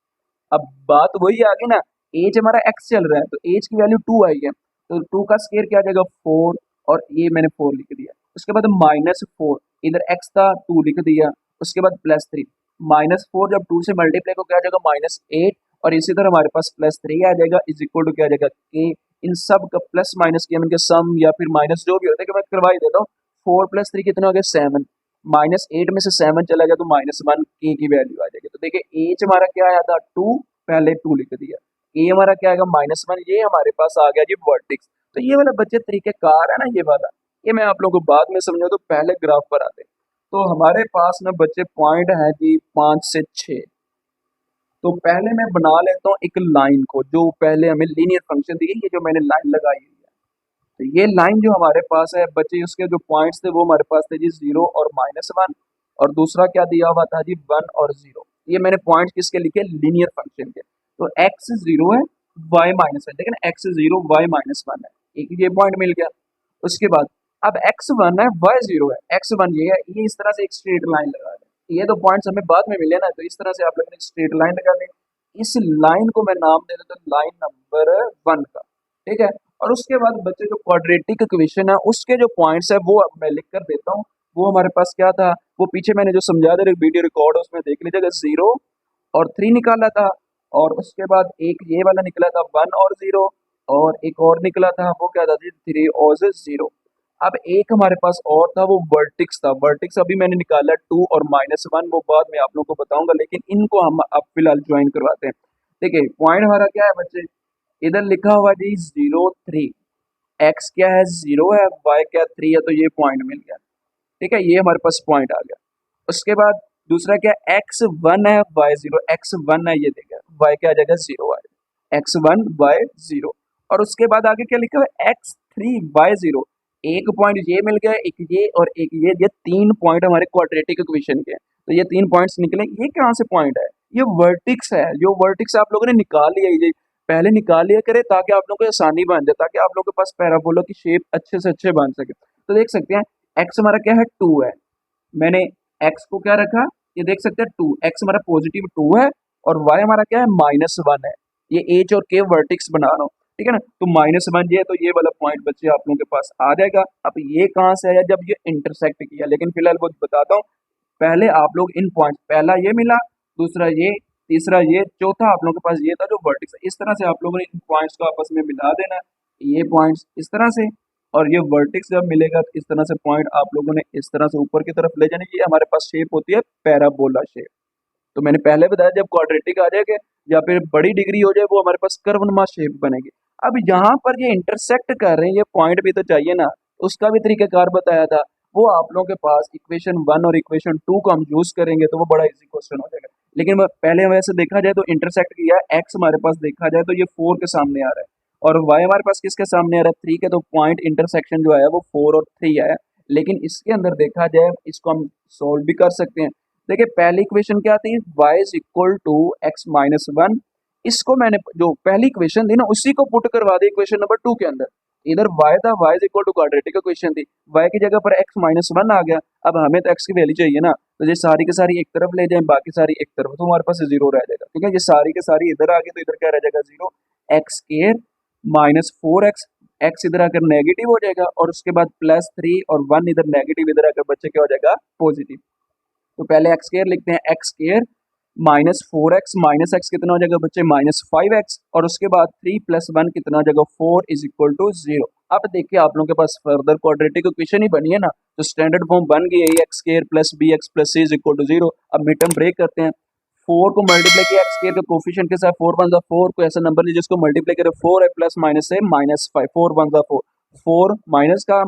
अब बात वही आ गई ना, एज हमारा x चल रहा है, तो एज की वैल्यू 2 आई है, तो 2 का स्क्वायर क्या आ जाएगा 4, और ये मैंने 4 लिख दिया। उसके बाद -4, इधर x था 2 लिख दिया, उसके बाद +3, -4 जब 2 से मल्टीप्लाई को क्या आ जाएगा -8, और इसी तरह हमारे पास +3 आ जाएगा, इज इक्वल टू क्या आ जाएगा k। इन सब का प्लस माइनस किया, इनके सम या फिर माइनस जो भी होता है कि मैं करवा ही देता हूँ। 4 + 3 कितना हो गया 7, -8 में से 7 चला गया तो -1 k की वैल्यू आ जाएगी। तो देखिए एज हमारा क्या आया था 2, पहले 2 लिख दिया, ए हमारा क्या आएगा -1, ये हमारे पास आ गया जी वर्टेक्स। तो ये वाला बच्चे तरीकेकार है ना ये वाला, ये मैं आप लोगों को बाद में समझा, तो पहले ग्राफ पर आते हैं। तो हमारे पास में बच्चे पॉइंट है जी 5 से 6। तो पहले मैं बना लेता हूँ एक लाइन को, जो पहले हमें लीनियर फंक्शन दी है, ये जो मैंने लाइन लगाई हुई है। तो ये लाइन जो हमारे पास है बच्चे, उसके जो पॉइंट्स थे वो हमारे पास थे जी 0 और -1, और दूसरा क्या दिया हुआ था जी 1 और 0। ये मैंने पॉइंट किसके लिखे, लीनियर फंक्शन के। तो x 0 है, y -1, देखिए ना x 0 y -1 है, एक ये पॉइंट मिल गया। उसके बाद अब x 1 है y 0 है, x 1 ये है, ये इस तरह से एक स्ट्रेट लाइन लगा दें। ये तो पॉइंट्स हमें बाद में मिले ना, तो इस तरह से आप लोगों ने एक स्ट्रेट लाइन लगा ली। इस लाइन को मैं नाम दे देता हूँ लाइन नंबर 1 का, ठीक है। और उसके बाद बच्चे जो क्वाड्रेटिक इक्वेशन है उसके जो पॉइंट्स है वो अब मैं लिख कर देता हूँ। वो हमारे पास क्या था, वो पीछे मैंने जो समझा दे वीडियो रिकॉर्ड है उसमें देख लीजिएगा, 0 और 3 निकाला था, और उसके बाद एक ये वाला निकला था 1 और 0, और एक और निकला था वो क्या था जी 3 और 0। अब एक हमारे पास और था वो वर्टिक्स था, वर्टिक्स अभी मैंने निकाला 2 और -1, वो बाद में आप लोगों को बताऊंगा, लेकिन इनको हम अब फिलहाल ज्वाइन करवाते हैं। देखिए पॉइंट हमारा क्या है बच्चे, इधर लिखा हुआ जी 0 3, एक्स क्या है 0 है, वाई क्या 3 है, तो ये पॉइंट मिल गया, ठीक है, ये हमारे पास पॉइंट आ गया। उसके बाद दूसरा क्या, एक्स 1 है वाई 0, एक्स 1 है ये देखिए, वाई क्या आ जाएगा 0 आएगा, एक्स 1 वाई 0। और उसके बाद आगे क्या लिखा हुआ है एक्स 3 वाई 0, एक पॉइंट ये मिल गया, एक ये और एक ये 3 पॉइंट हमारे क्वाड्रेटिक इक्वेशन के। तो ये 3 पॉइंट्स निकले, ये कहाँ से पॉइंट है, ये वर्टिक्स है। जो वर्टिक्स आप लोगों ने निकाल लिया, ये पहले निकाल लिया करे ताकि आप लोगों को आसानी बन जाए, ताकि आप लोगों के पास पैराबोला की शेप अच्छे से अच्छे बन सके। तो देख सकते हैं एक्स हमारा क्या है 2 है, मैंने एक्स को क्या रखा, ये देख सकते हैं 2, एक्स हमारा पॉजिटिव 2 है, और वाई हमारा क्या है -1 है। ये एच और के वर्टिक्स बना रहा हूँ, ठीक है ना। तो -1 ये है, तो ये वाला पॉइंट बच्चे आप लोगों के पास आ जाएगा। अब ये कहाँ से आया, जब ये इंटरसेक्ट किया, लेकिन फिलहाल वो बताता हूँ। पहले आप लोग इन पॉइंट, पहला ये मिला, दूसरा ये, तीसरा ये, चौथा आप लोगों के पास ये था जो वर्टिक्स है। इस तरह से आप लोगों ने इन पॉइंट्स को आपस में मिला देना, ये पॉइंट्स इस तरह से, और ये वर्टेक्स जब मिलेगा तो इस तरह से पॉइंट आप लोगों ने इस तरह से ऊपर की तरफ ले जाने की। हमारे पास शेप होती है पैराबोला शेप। तो मैंने पहले बताया जब क्वाड्रेटिक आ जाएगा या फिर बड़ी डिग्री हो जाए वो हमारे पास कर्वनुमा शेप बनेगी। अब यहाँ पर ये इंटरसेक्ट कर रहे हैं, ये पॉइंट भी तो चाहिए ना, उसका भी तरीकाकार बताया था। वो आप लोगों के पास इक्वेशन 1 और इक्वेशन 2 को हम यूज करेंगे तो वो बड़ा इजी क्वेश्चन हो जाएगा। लेकिन पहले वैसे देखा जाए तो इंटरसेक्ट किया, एक्स हमारे पास देखा जाए तो ये 4 के सामने आ रहा है, और वाई हमारे पास किसके सामने आ रहा है 3 के। तो पॉइंट इंटरसेक्शन जो है वो 4 और 3 है। लेकिन इसके अंदर देखा जाए इसको हम सोल्व भी कर सकते हैं। देखिए पहली इक्वेशन क्या थी, y is equal to X minus 1। इसको मैंने जो पहली इक्वेशन थी ना उसी को पुट करवा दी इक्वेशन नंबर 2 के अंदर। इधर y था, y is equal to quadratic equation थी, y की जगह पर x माइनस 1 आ गया। अब हमें तो x की वैल्यू चाहिए ना, तो ये सारी की सारी एक तरफ ले जाए, बाकी सारी एक तरफ, तो हमारे पास 0 रह जाएगा, ठीक है। ये सारी के सारी इधर आ गई तो इधर क्या रह जाएगा 0, एक्स स्क्वायर -4x, एक्स इधर आकर नेगेटिव हो जाएगा, और उसके बाद +3 और 1 इधर नेगेटिव, इधर आकर बच्चे क्या हो जाएगा पॉजिटिव। तो पहले एक्स स्क्वायर लिखते हैं, X square -4x minus x कितना हो जाएगा बच्चे -5x, और उसके बाद 3 + 1 कितना हो जाएगा 4 इज इक्वल टू 0। अब देखिए आप लोगों के पास फर्दर क्वाड्रेटिक इक्वेशन ही बनी है ना, तो स्टैंडर्ड फॉर्म बन गई है X square plus bx plus c is equal to 0। अब मिड टर्म ब्रेक करते हैं, 4 को मल्टीप्लाई किया एक्स स्क्वायर के कोफिशिएंट के साथ, 4 × 4 को ऐसा नंबर लीजिए जिसको मल्टीप्लाई करें 4 है, प्लस माइनस है -5, 4 × 4, 4 माइनस का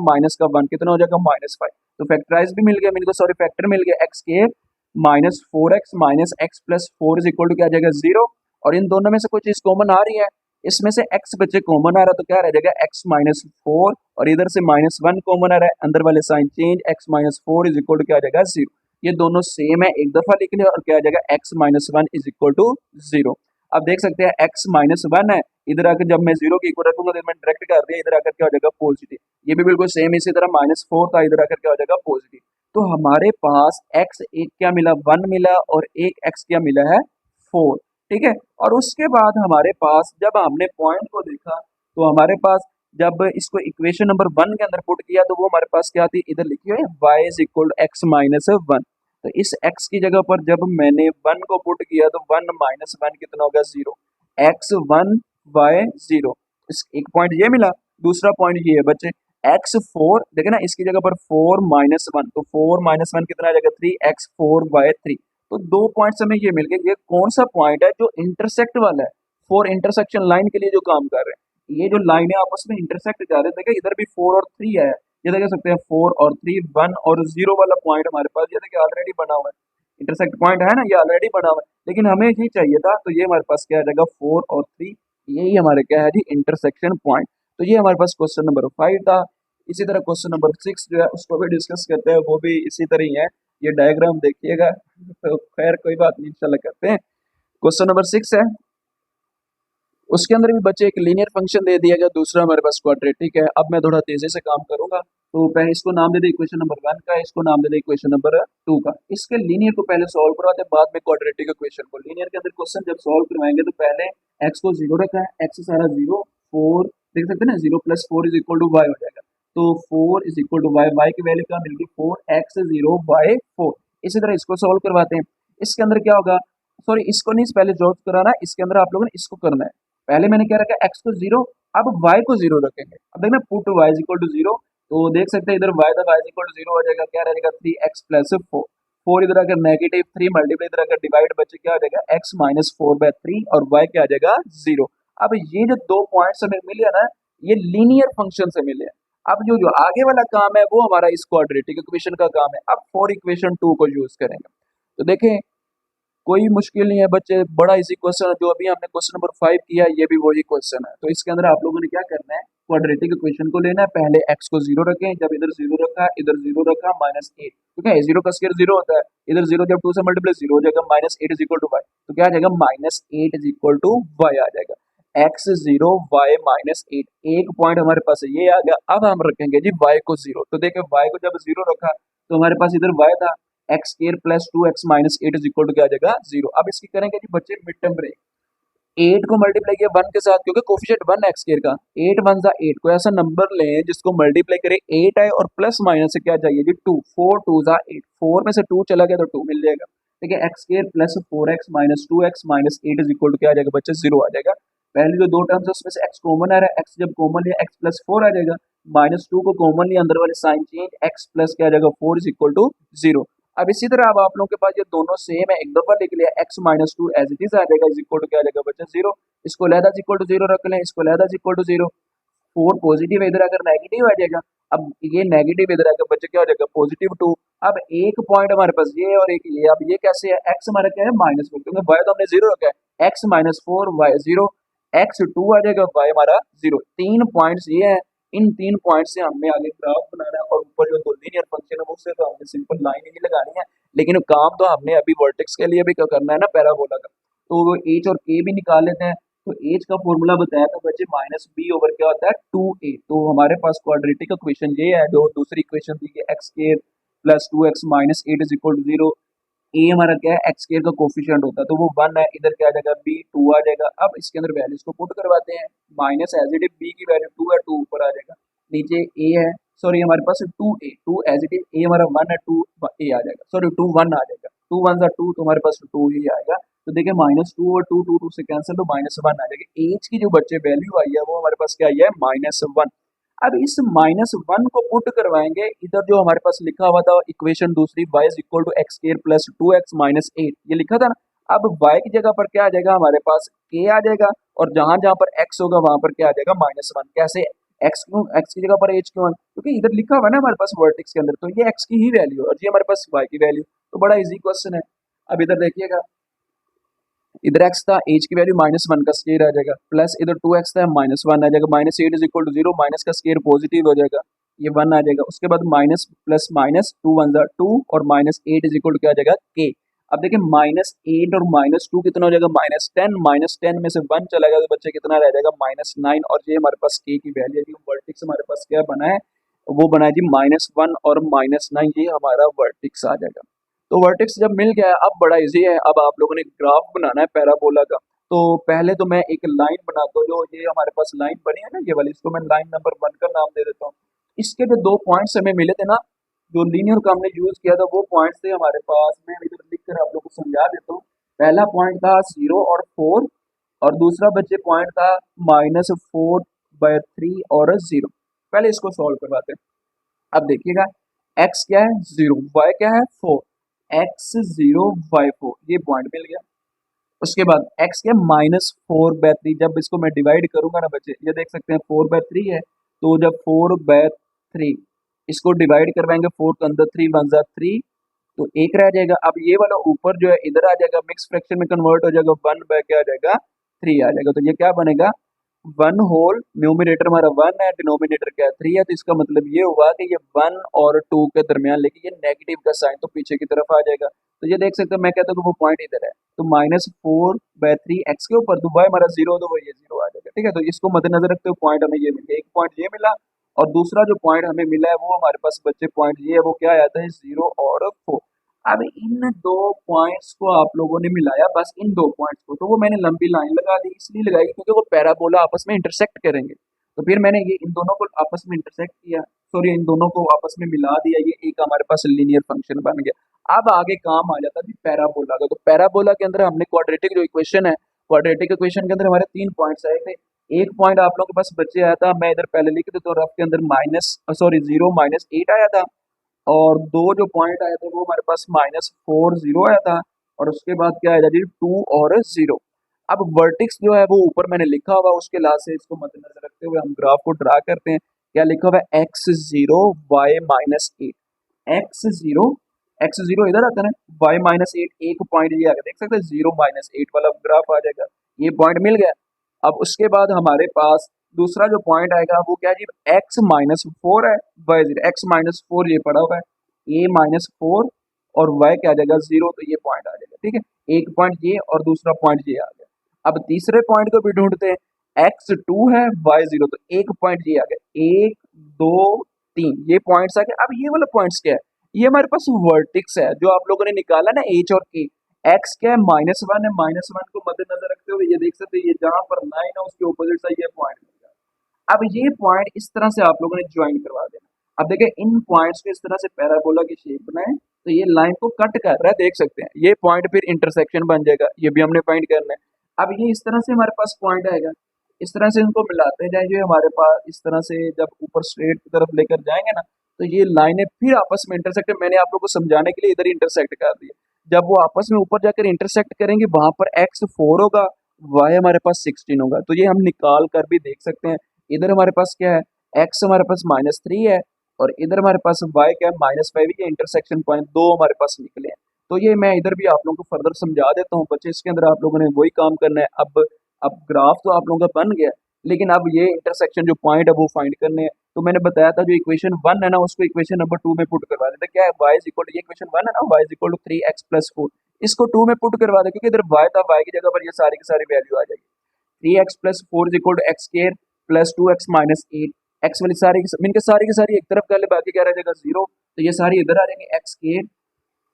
1 कितना हो जाएगा -5। तो फैक्टराइज भी मिल गया मेरे को, सॉरी फैक्टर मिल गया, X square -4x minus X plus 4 is equal to क्या आ जाएगा 0। और इन दोनों में से कोई चीज कॉमन आ रही है, इसमें से x बच्चे कॉमन आ रहा है, तो क्या रह जाएगा x -4, और इधर से -1 कॉमन आ रहा है, अंदर वाले sign change, x -4 is equal to क्या आ जाएगा 0। ये दोनों सेम है, एक दफा लिख लिया, और क्या आ जाएगा x -1 इज इक्वल टू 0। अब देख सकते हैं x -1 है, इधर आकर जब मैं 0 के इक्वल रखूंगा तो मैं डायरेक्ट कर दिया, इधर आकर क्या हो जाएगा पॉजिटिव। ये भी बिल्कुल सेम इसी तरह -4 था, इधर आकर क्या हो जाएगा पॉजिटिव। तो हमारे पास x एक क्या मिला 1 मिला, और एक x क्या मिला है 4। ठीक है। और उसके बाद हमारे पास जब हमने पॉइंट को देखा तो हमारे पास जब इसको इक्वेशन नंबर 1 के अंदर पुट किया तो वो हमारे पास क्या थी, इधर लिखी हुई है y is equal to X minus 1। तो इस x की जगह पर जब मैंने 1 को पुट किया तो 1 माइनस 1 कितना होगा, 0। x 1 y 0, इस एक पॉइंट ये मिला। दूसरा पॉइंट ये है बच्चे x 4, देखे ना इसकी जगह पर 4 माइनस 1, तो 4 माइनस 1 कितना आ जाएगा, 3 x 4 y 3। तो दो पॉइंट्स हमें ये मिल गए। ये कौन सा पॉइंट है जो इंटरसेक्ट वाला है, फोर इंटरसेक्शन लाइन के लिए जो काम कर रहे हैं। ये जो लाइन है आपस में इंटरसेक्ट जा रहे हैं, देखिए इधर भी 4 और 3 है, ये देख सकते हैं 4 और 3, 1 और 0 वाला पॉइंट हमारे पास ये देखिए ऑलरेडी बना हुआ है, इंटरसेक्ट पॉइंट है ना, ये ऑलरेडी बना हुआ है। लेकिन हमें ये चाहिए था, तो ये हमारे पास क्या आ जाएगा, 4 और 3, यही हमारे क्या है जी, इंटरसेक्शन पॉइंट। तो ये हमारे पास क्वेश्चन नंबर 5 था। इसी तरह क्वेश्चन नंबर 6 जो है उसको भी डिस्कस करते हैं, वो भी इसी तरह ही है। ये डायग्राम देखिएगा, तो खैर कोई बात नहीं, इंशाल्लाह करते हैं। क्वेश्चन नंबर 6 है, उसके अंदर भी बच्चे एक लीनियर फंक्शन दे दिया गया, दूसरा हमारे पास क्वाड्रेटिक है। अब मैं थोड़ा तेजी से काम करूंगा, तो पहले इसको नाम दे दे इक्वेशन नंबर 1 का, इसको नाम दे दे इक्वेशन नंबर 2 का। इसके लीनियर को पहले सॉल्व करवाते हैं, बाद में क्वाड्रेटिक इक्वेशन को। लीनियर के अंदर क्वेश्चन जब सॉल्व करवाएंगे तो पहले x को 0 रखा है, x सारा 0, 4 देख सकते हैं ना, 0 plus 4 is equal to y हो जाएगा। तो 4 is equal to y, y की वैल्यू क्या मिल गई, 4, x 0 y 4। इसी तरह इसको सॉल्व करवाते हैं। इसके अंदर क्या होगा, सॉरी इसको नहीं पहले सॉल्व कराना, इसके अंदर आप लोगों ने इसको करना है। पहले मैंने क्या रखा, x को 0, अब y को 0 रखेंगे। अब देखना put y is equal to 0, तो देख सकते हैं इधर y था, y इज इक्वल टू 0 हो जाएगा, क्या रहेगा 3x प्लस 4। 4 इधर आकर नेगेटिव, 3 मल्टीप्लाई इधर आकर डिवाइड, बच्चे क्या हो जाएगा x माइनस 4/3 और y क्या आ जाएगा 0। अब ये जो दो पॉइंट्स हमें मिले ना, ये लीनियर फंक्शन से मिले हैं। अब जो जो आगे वाला काम है वो हमारा इस क्वाड्रेटिक इक्वेशन का काम है। अब फॉर इक्वेशन 2 को यूज करेंगे। तो देखें कोई मुश्किल नहीं है बच्चे, बड़ा इजी क्वेश्चन है। जो अभी हमने क्वेश्चन नंबर 5 किया है, ये भी वही क्वेश्चन है। तो इसके अंदर आप लोगों ने क्या करना है, क्वाड्रेटिक इक्वेशन को लेना है। पहले x को 0 रखें, जब इधर 0 रखा, इधर 0 रखा, -8, ठीक है, 0 का स्क्वायर 0 होता है। इधर 0 जब 2 से मल्टीप्लाई 0 हो जाएगा, -8 इज इक्वल टू y, तो क्या आ जाएगा, -8 इज इक्वल टू y आ जाएगा। x 0 y -8, एक पॉइंट हमारे पास ये आ गया। अब हम रखेंगे जी y को 0, तो देखिए y को जब 0 रखा तो हमारे पास इधर y था, X square plus 2x minus 8 is equal to क्या आ जाएगा, 0। अब इसकी करेंगे जी बच्चे मिड टर्म ब्रेक, 8 को मल्टीप्लाई किया 1 के साथ, क्योंकि कोफिशिएंट 1 एक्स स्केयर का, 8 1 जा 8, कोई ऐसा नंबर लें जिसको मल्टीप्लाई करे 8 आए और प्लस माइनस से क्या चाहिए जी 2, 4 2 जा 8, 4 में से 2 चला गया तो 2 मिल जाएगा। ठीक है, X square plus 4x minus 2x minus 8 is equal to क्या आ जाएगा बच्चे, 0 आ जाएगा। पहले जो दो टर्म्स है उसमें से x कॉमन आ रहा है, x जब कॉमन लिया x प्लस 4 आ जाएगा, -2 को कॉमन लिया, अंदर वाले साइन चेंज, x प्लस क्या आ जाएगा 4 इज इक्वल टू 0। अब इसी तरह अब आप लोगों के पास ये दोनों सेम है, एक दफा लिख लिया, x minus 2 as it is आ जाएगा, इज इक्वल टू क्या आ जाएगा बच्चे 0। इसको लहदा इज इक्वल टू 0 रख लें, इसको लहदा इज इक्वल टू 0। 4 पॉजिटिव है, इधर अगर नेगेटिव आ जाएगा, अब ये नेगेटिव इधर आकर बच्चे क्या हो जाएगा पॉजिटिव 2। अब एक पॉइंट हमारे पास ये और एक ये, अब ये कैसे है, x हमारा क्या है -4, क्योंकि y तो हमने 0 रखा है, x -4 y 0, x 2 आ जाएगा, y हमारा 0। तीन पॉइंट्स ये है, इन तीन पॉइंट से हमने आगे ग्राफ बनाना है, और ऊपर जो दो लीनियर फंक्शन है उससे तो हमने सिंपल लाइन ही लगानी है। लेकिन काम तो हमने अभी वर्टेक्स के लिए भी करना है ना, पैराबोला का, तो एच और के भी निकाल लेते हैं। तो एच का फॉर्मूला बताया था बच्चे, -b ओवर क्या होता है 2a। तो हमारे पास क्वाड्रेटिक इक्वेशन ये है, जो दूसरी इक्वेशन थी कि x square plus 2x minus 8 is equal to 0। A हमारा क्या है, एक्स स्क्वायर का कोफिशिएंट होता है, तो वो 1 है, इधर क्या आ जाएगा b 2 आ जाएगा। अब इसके अंदर वैल्यूज को पुट करवाते हैं, minus as it is b की वैल्यू 2 है, 2 ऊपर आ जाएगा, नीचे a है, सॉरी हमारे पास 2a, 2 as it is a हमारा 1 है, 2 a आ जाएगा, सॉरी 2 1 आ जाएगा, 2 1 जा 2, तो हमारे पास 2 ही आएगा। तो देखिए -2 और 2 2 2 से कैंसिल, तो -1 आ जाएगा। एज की जो बच्चे वैल्यू आई है वो हमारे पास क्या आई है, -1। अब इस -1 को पुट करवाएंगे, इधर जो हमारे पास लिखा हुआ था इक्वेशन दूसरी, y is equal to X square plus 2x minus 8, ये लिखा था ना। अब y की जगह पर क्या आ जाएगा, हमारे पास k आ जाएगा, और जहां जहां पर x होगा वहां पर क्या आ जाएगा -1। कैसे, x क्यों, x की जगह पर h क्यों है, क्योंकि इधर लिखा हुआ है ना हमारे पास वर्टेक्स के अंदर, तो ये x की ही वैल्यू है और ये हमारे पास y की वैल्यू, तो बड़ा इजी क्वेश्चन है। अब इधर देखिएगा, इधर x था, h की वैल्यू -1 का स्क्वायर आ जाएगा, प्लस इधर 2x था, -1 आ जाएगा, -8 इज इक्वल टू 0, माइनस का स्क्वायर पॉजिटिव हो जाएगा, ये 1 आ जाएगा। उसके बाद माइनस प्लस माइनस 2 1 जा 2 और -8 इज इक्वल टू क्या आ जाएगा k। अब देखिए -8 और -2 कितना हो जाएगा, -10, -10 में से 1 चला गया तो बच्चे कितना रह जाएगा, -9, और ये हमारे पास k की वैल्यू है। वर्टिक्स हमारे पास क्या बना है, वो बना है जी -1 और -9, ये हमारा वर्टिक्स आ जाएगा। तो वर्टेक्स जब मिल गया है, अब बड़ा इजी है। अब आप लोगों ने ग्राफ बनाना है पैराबोला का। तो पहले तो मैं एक लाइन बनाता हूँ, जो ये हमारे पास लाइन बनी है ना ये वाली, इसको मैं लाइन नंबर 1 का नाम दे देता हूँ। इसके जो 2 पॉइंट्स हमें मिले थे ना, जो लीनियर का हमने यूज किया था, वो पॉइंट्स थे हमारे पास। मैं इधर लिख कर आप लोगों को समझा देता हूँ। पहला पॉइंट था 0 और 4, और दूसरा बच्चे पॉइंट था -4/3 और 0। पहले इसको सॉल्व करवाते हैं। अब देखिएगा, x क्या है 0, y क्या है 4, x 0 y 4, ये पॉइंट मिल गया। उसके बाद x क्या -4/3, जब इसको मैं डिवाइड करूंगा ना बच्चे, ये देख सकते हैं 4/3 है, तो जब 4/3 इसको डिवाइड करवाएंगे, 4 के अंदर 3 1 जा 3, तो एक रह जाएगा। अब ये वाला ऊपर जो है इधर आ जाएगा, मिक्स फ्रैक्शन में कन्वर्ट हो जाएगा, 1 क्या आ जाएगा 3 आ जाएगा। तो ये क्या बनेगा, 1 होल, न्यूमिनेटर हमारा 1 है, डिनोमिनेटर क्या है 3 है, तो इसका मतलब ये हुआ कि ये 1 और 2 के दरमियान, लेकिन ये नेगेटिव का साइन तो पीछे की तरफ आ जाएगा। तो ये देख सकते हो, मैं कहता हूँ कि वो पॉइंट इधर है, तो -4/3 एक्स के ऊपर, तो y हमारा 0, तो वो ये 0 आ जाएगा। ठीक है, तो इसको मद्देनजर रखते हुए पॉइंट हमें ये मिल गया, एक पॉइंट ये मिला, और दूसरा जो पॉइंट हमें मिला है वो हमारे पास बच्चे पॉइंट ये है, वो क्या आया था 0 और 4। अब इन 2 पॉइंट्स को आप लोगों ने मिलाया, बस इन 2 पॉइंट्स को, तो वो मैंने लंबी लाइन लगा दी, इसलिए लगाई क्योंकि वो पैराबोला आपस में इंटरसेक्ट करेंगे। तो फिर मैंने ये इन दोनों को आपस में इंटरसेक्ट किया, सॉरी इन दोनों को आपस में मिला दिया, ये एक हमारे पास लीनियर फंक्शन बन गया। अब आगे काम आ जाता है पैराबोला का। तो पैराबोला के अंदर हमने क्वाड्रेटिक जो इक्वेशन है, क्वाड्रेटिक इक्वेशन के अंदर हमारे 3 पॉइंट्स आए थे। एक पॉइंट आप लोगों के पास बचे आया था, मैं इधर पहले लिख देता हूँ रफ के अंदर, 0 -8 आया था, और 2 जो पॉइंट आए थे वो हमारे पास -4 0 आया था, और उसके बाद क्या आया जी 2 और 0। अब वर्टिक्स जो है वो ऊपर मैंने लिखा हुआ, उसके लास्ट से इसको मद्देनजर रखते हुए हम ग्राफ को ड्रा करते हैं। क्या लिखा हुआ है, x0 y -8, x0, x0 इधर आता है ना, y -8, एक पॉइंट ये आ गया, देख सकते हैं 0 -8 वाला ग्राफ आ जाएगा, ये पॉइंट मिल गया। अब उसके बाद हमारे पास दूसरा जो पॉइंट आएगा वो क्या जी, x-4 है, y0, x-4 ये पड़ा हुआ है, a-4, और y क्या आ जाएगा 0, तो ये पॉइंट आ जाएगा। ठीक है, एक पॉइंट ये और दूसरा पॉइंट ये आ गया। अब तीसरे पॉइंट को भी ढूंढते हैं, x2 है, y0, तो एक पॉइंट ये आ गया, 1 2 3, ये पॉइंट्स आ गए। अब ये वाला पॉइंट्स क्या है, ये हमारे पास वर्टिक्स है जो आप लोगों ने निकाला ना, h और k। x क्या है -1 है, -1 को मद्देनजर रखते हुए ये देख सकते हैं, ये जहां पर लाइन है उसके ऑपोजिट साइड ये पॉइंट मिल गया। अब ये पॉइंट इस तरह से आप लोगों ने ज्वाइन करवा देना। अब देखिए, इन पॉइंट्स को इस तरह से पैराबोला की शेप बनाए, तो ये लाइन को कट कर रहा है, देख सकते हैं, ये पॉइंट फिर इंटरसेक्शन बन जाएगा, ये भी हमने फाइंड करना है। अब ये इस तरह से हमारे पास पॉइंट आएगा, इस तरह से इनको मिलाते जाए, जो हमारे पास इस तरह से जब ऊपर स्ट्रेट की तरफ लेकर जाएंगे ना, तो ये लाइनें फिर आपस में इंटरसेक्ट, मैंने आप लोगों को समझाने के लिए इधर इंटरसेक्ट कर दिया। जब वो आपस में ऊपर जाकर इंटरसेक्ट करेंगे, वहां पर x4 होगा, y हमारे पास 16 होगा, तो ये हम निकाल कर भी देख सकते हैं। इधर हमारे पास क्या है, x हमारे पास -3 है, और इधर हमारे पास y क्या है -5, ये इंटरसेक्शन पॉइंट 2 हमारे पास निकले हैं। तो ये मैं इधर भी आप लोगों को फर्दर समझा देता हूँ बच्चे, इसके अंदर आप लोगों ने वही काम करना है। अब ग्राफ तो आप लोगों का बन गया, लेकिन अब ये इंटरसेक्शन जो पॉइंट है वो फाइंड करने हैं। तो मैंने बताया था जो इक्वेशन 1 है ना, उसको इक्वेशन नंबर 2 में पुट करवा देते। क्या है, y इज इक्वल टू, ये इक्वेशन 1 है ना, y is equal to 3x + 4, इसको 2 में पुट करवा दे, क्योंकि इधर y था, y की जगह पर ये सारी की सारी वैल्यू आ जाएगी। 3x + 4 is equal to x square plus 2x -8, x वाली सारी इनके सारी की सारी एक तरफ कर ले, बाकी क्या रह जाएगा 0, तो ये सारी इधर आ जाएंगे, x square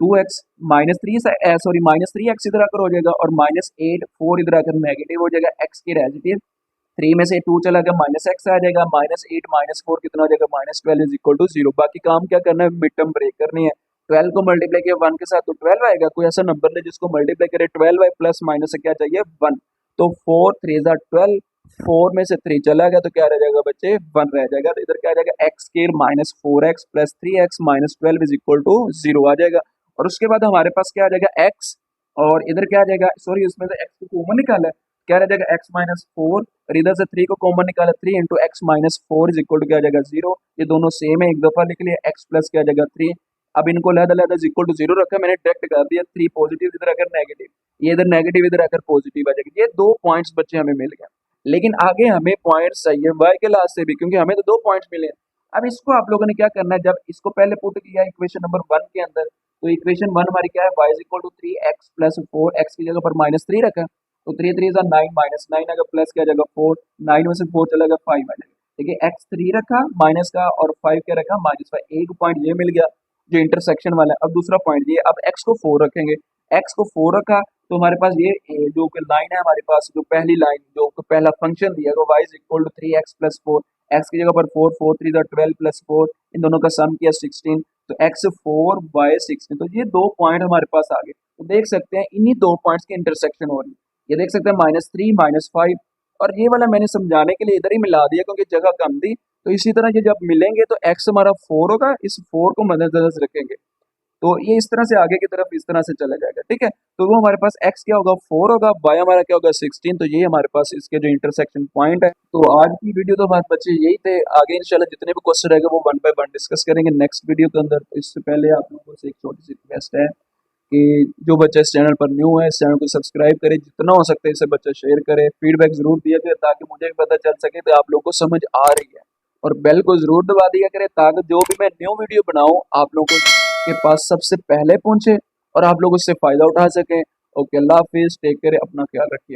2x -3, sorry -3x इधर आकर हो जाएगा, और -8 4 इधर आकर नेगेटिव हो जाएगा, x के पॉजिटिव, 3 में से 2 चला गया, -x आ जाएगा, -8 -4 कितना हो जाएगा, -12 इज इक्वल टू 0। बाकी काम क्या करना है, मिड टर्म ब्रेक करनी है। 12 को मल्टीप्लाई किया 1 के साथ तो 12 आएगा, कोई ऐसा नंबर ले जिसको मल्टीप्लाई करे 12 प्लस माइनस से क्या चाहिए 1, तो 4 3 जा 12, 4 में से 3 चला गया, तो क्या रह जाएगा बच्चे 1 रह जाएगा। तो इधर क्या आ जाएगा, x square -4x plus 3x -12 is equal to 0 आ जाएगा। और उसके बाद हमारे पास क्या आ जाएगा x, और इधर क्या आ जाएगा, सॉरी इसमें से x को कॉमन निकाला है, क्या रह जाएगा x -4, और इधर से 3 को कॉमन निकाला, 3 into x -4 is equal to क्या आ जाएगा 0। ये दोनों सेम है, एक दफा लिख लिया, x प्लस क्या आ जाएगा 3। अब इनको अलग-अलग इज इक्वल टू 0 रखा, मैंने डायरेक्ट कर दिया, 3 पॉजिटिव इधर आकर नेगेटिव, ये इधर नेगेटिव इधर आकर पॉजिटिव आ जाएगा। ये 2 पॉइंट्स बच्चे हमें मिल गए, लेकिन आगे हमें पॉइंट्स चाहिए y के लास्ट से भी, क्योंकि हमें तो 2 पॉइंट्स मिले हैं। अब इसको आप लोगों ने क्या करना है, जब इसको पहले पुट किया इक्वेशन नंबर 1 के अंदर, तो इक्वेशन 1 हमारी क्या है, y is equal to 3x plus 4, x की जगह पर -3 रखा, तो 3 3 9 -9 आएगा, प्लस क्या जाएगा 4, 9 में से 4 चलेगा 5 आ जाएगा। देखिए x 3 रखा माइनस का, और 5 क्या रखा -5, एक पॉइंट ये मिल गया। जो इंटरसेक्शन वाला है। अब दूसरा पॉइंट ये, अब x को 4 रखेंगे, x को 4 रखा तो हमारे पास ये जो लाइन है हमारे पास, जो पहली लाइन जो पहला फंक्शन दिया है y is equal to 3x plus 4, x की जगह पर 4, 4 3 12 प्लस 4, इन दोनों का सम किया 16, तो x 4 y 16, तो ये दो पॉइंट हमारे पास आ गए। तो देख सकते हैं इन्हीं दो पॉइंट्स की इंटरसेक्शन हो रही है। ये देख सकते हैं -3 -5, और ये वाला मैंने समझाने के लिए इधर ही मिला दिया क्योंकि जगह कम थी। तो इसी तरह ये जब मिलेंगे तो x हमारा 4 होगा, इस 4 को मद्देनजर रखेंगे, तो ये इस तरह से आगे की तरफ इस तरह से चला जाएगा, ठीक है। तो वो हमारे पास x क्या होगा 4 होगा, y हमारा क्या होगा 16, तो ये हमारे पास इसके जो इंटरसेक्शन पॉइंट है। तो आज की वीडियो तो हमारे बच्चे यही थे, आगे इंशाल्लाह जितने भी क्वेश्चन रहेंगे वो 1 बाय 1 डिस्कस करेंगे नेक्स्ट वीडियो के अंदर। तो इससे पहले आप लोगों से एक छोटी सी रिक्वेस्ट है कि जो बच्चा इस चैनल पर न्यू है, इस चैनल को सब्सक्राइब करे, जितना हो सकता है इसे बच्चा शेयर करे, फीडबैक जरूर दिया करें ताकि मुझे भी पता चल सके कि आप लोगों को समझ आ रही है, और बेल को जरूर दबा दिया करें ताकि जो भी मैं न्यू वीडियो बनाऊं आप लोगों के पास सबसे पहले पहुंचे और आप लोग उससे फायदा उठा सकें। ओके, अल्लाह हाफिज, टेक केयर, अपना ख्याल रखिए।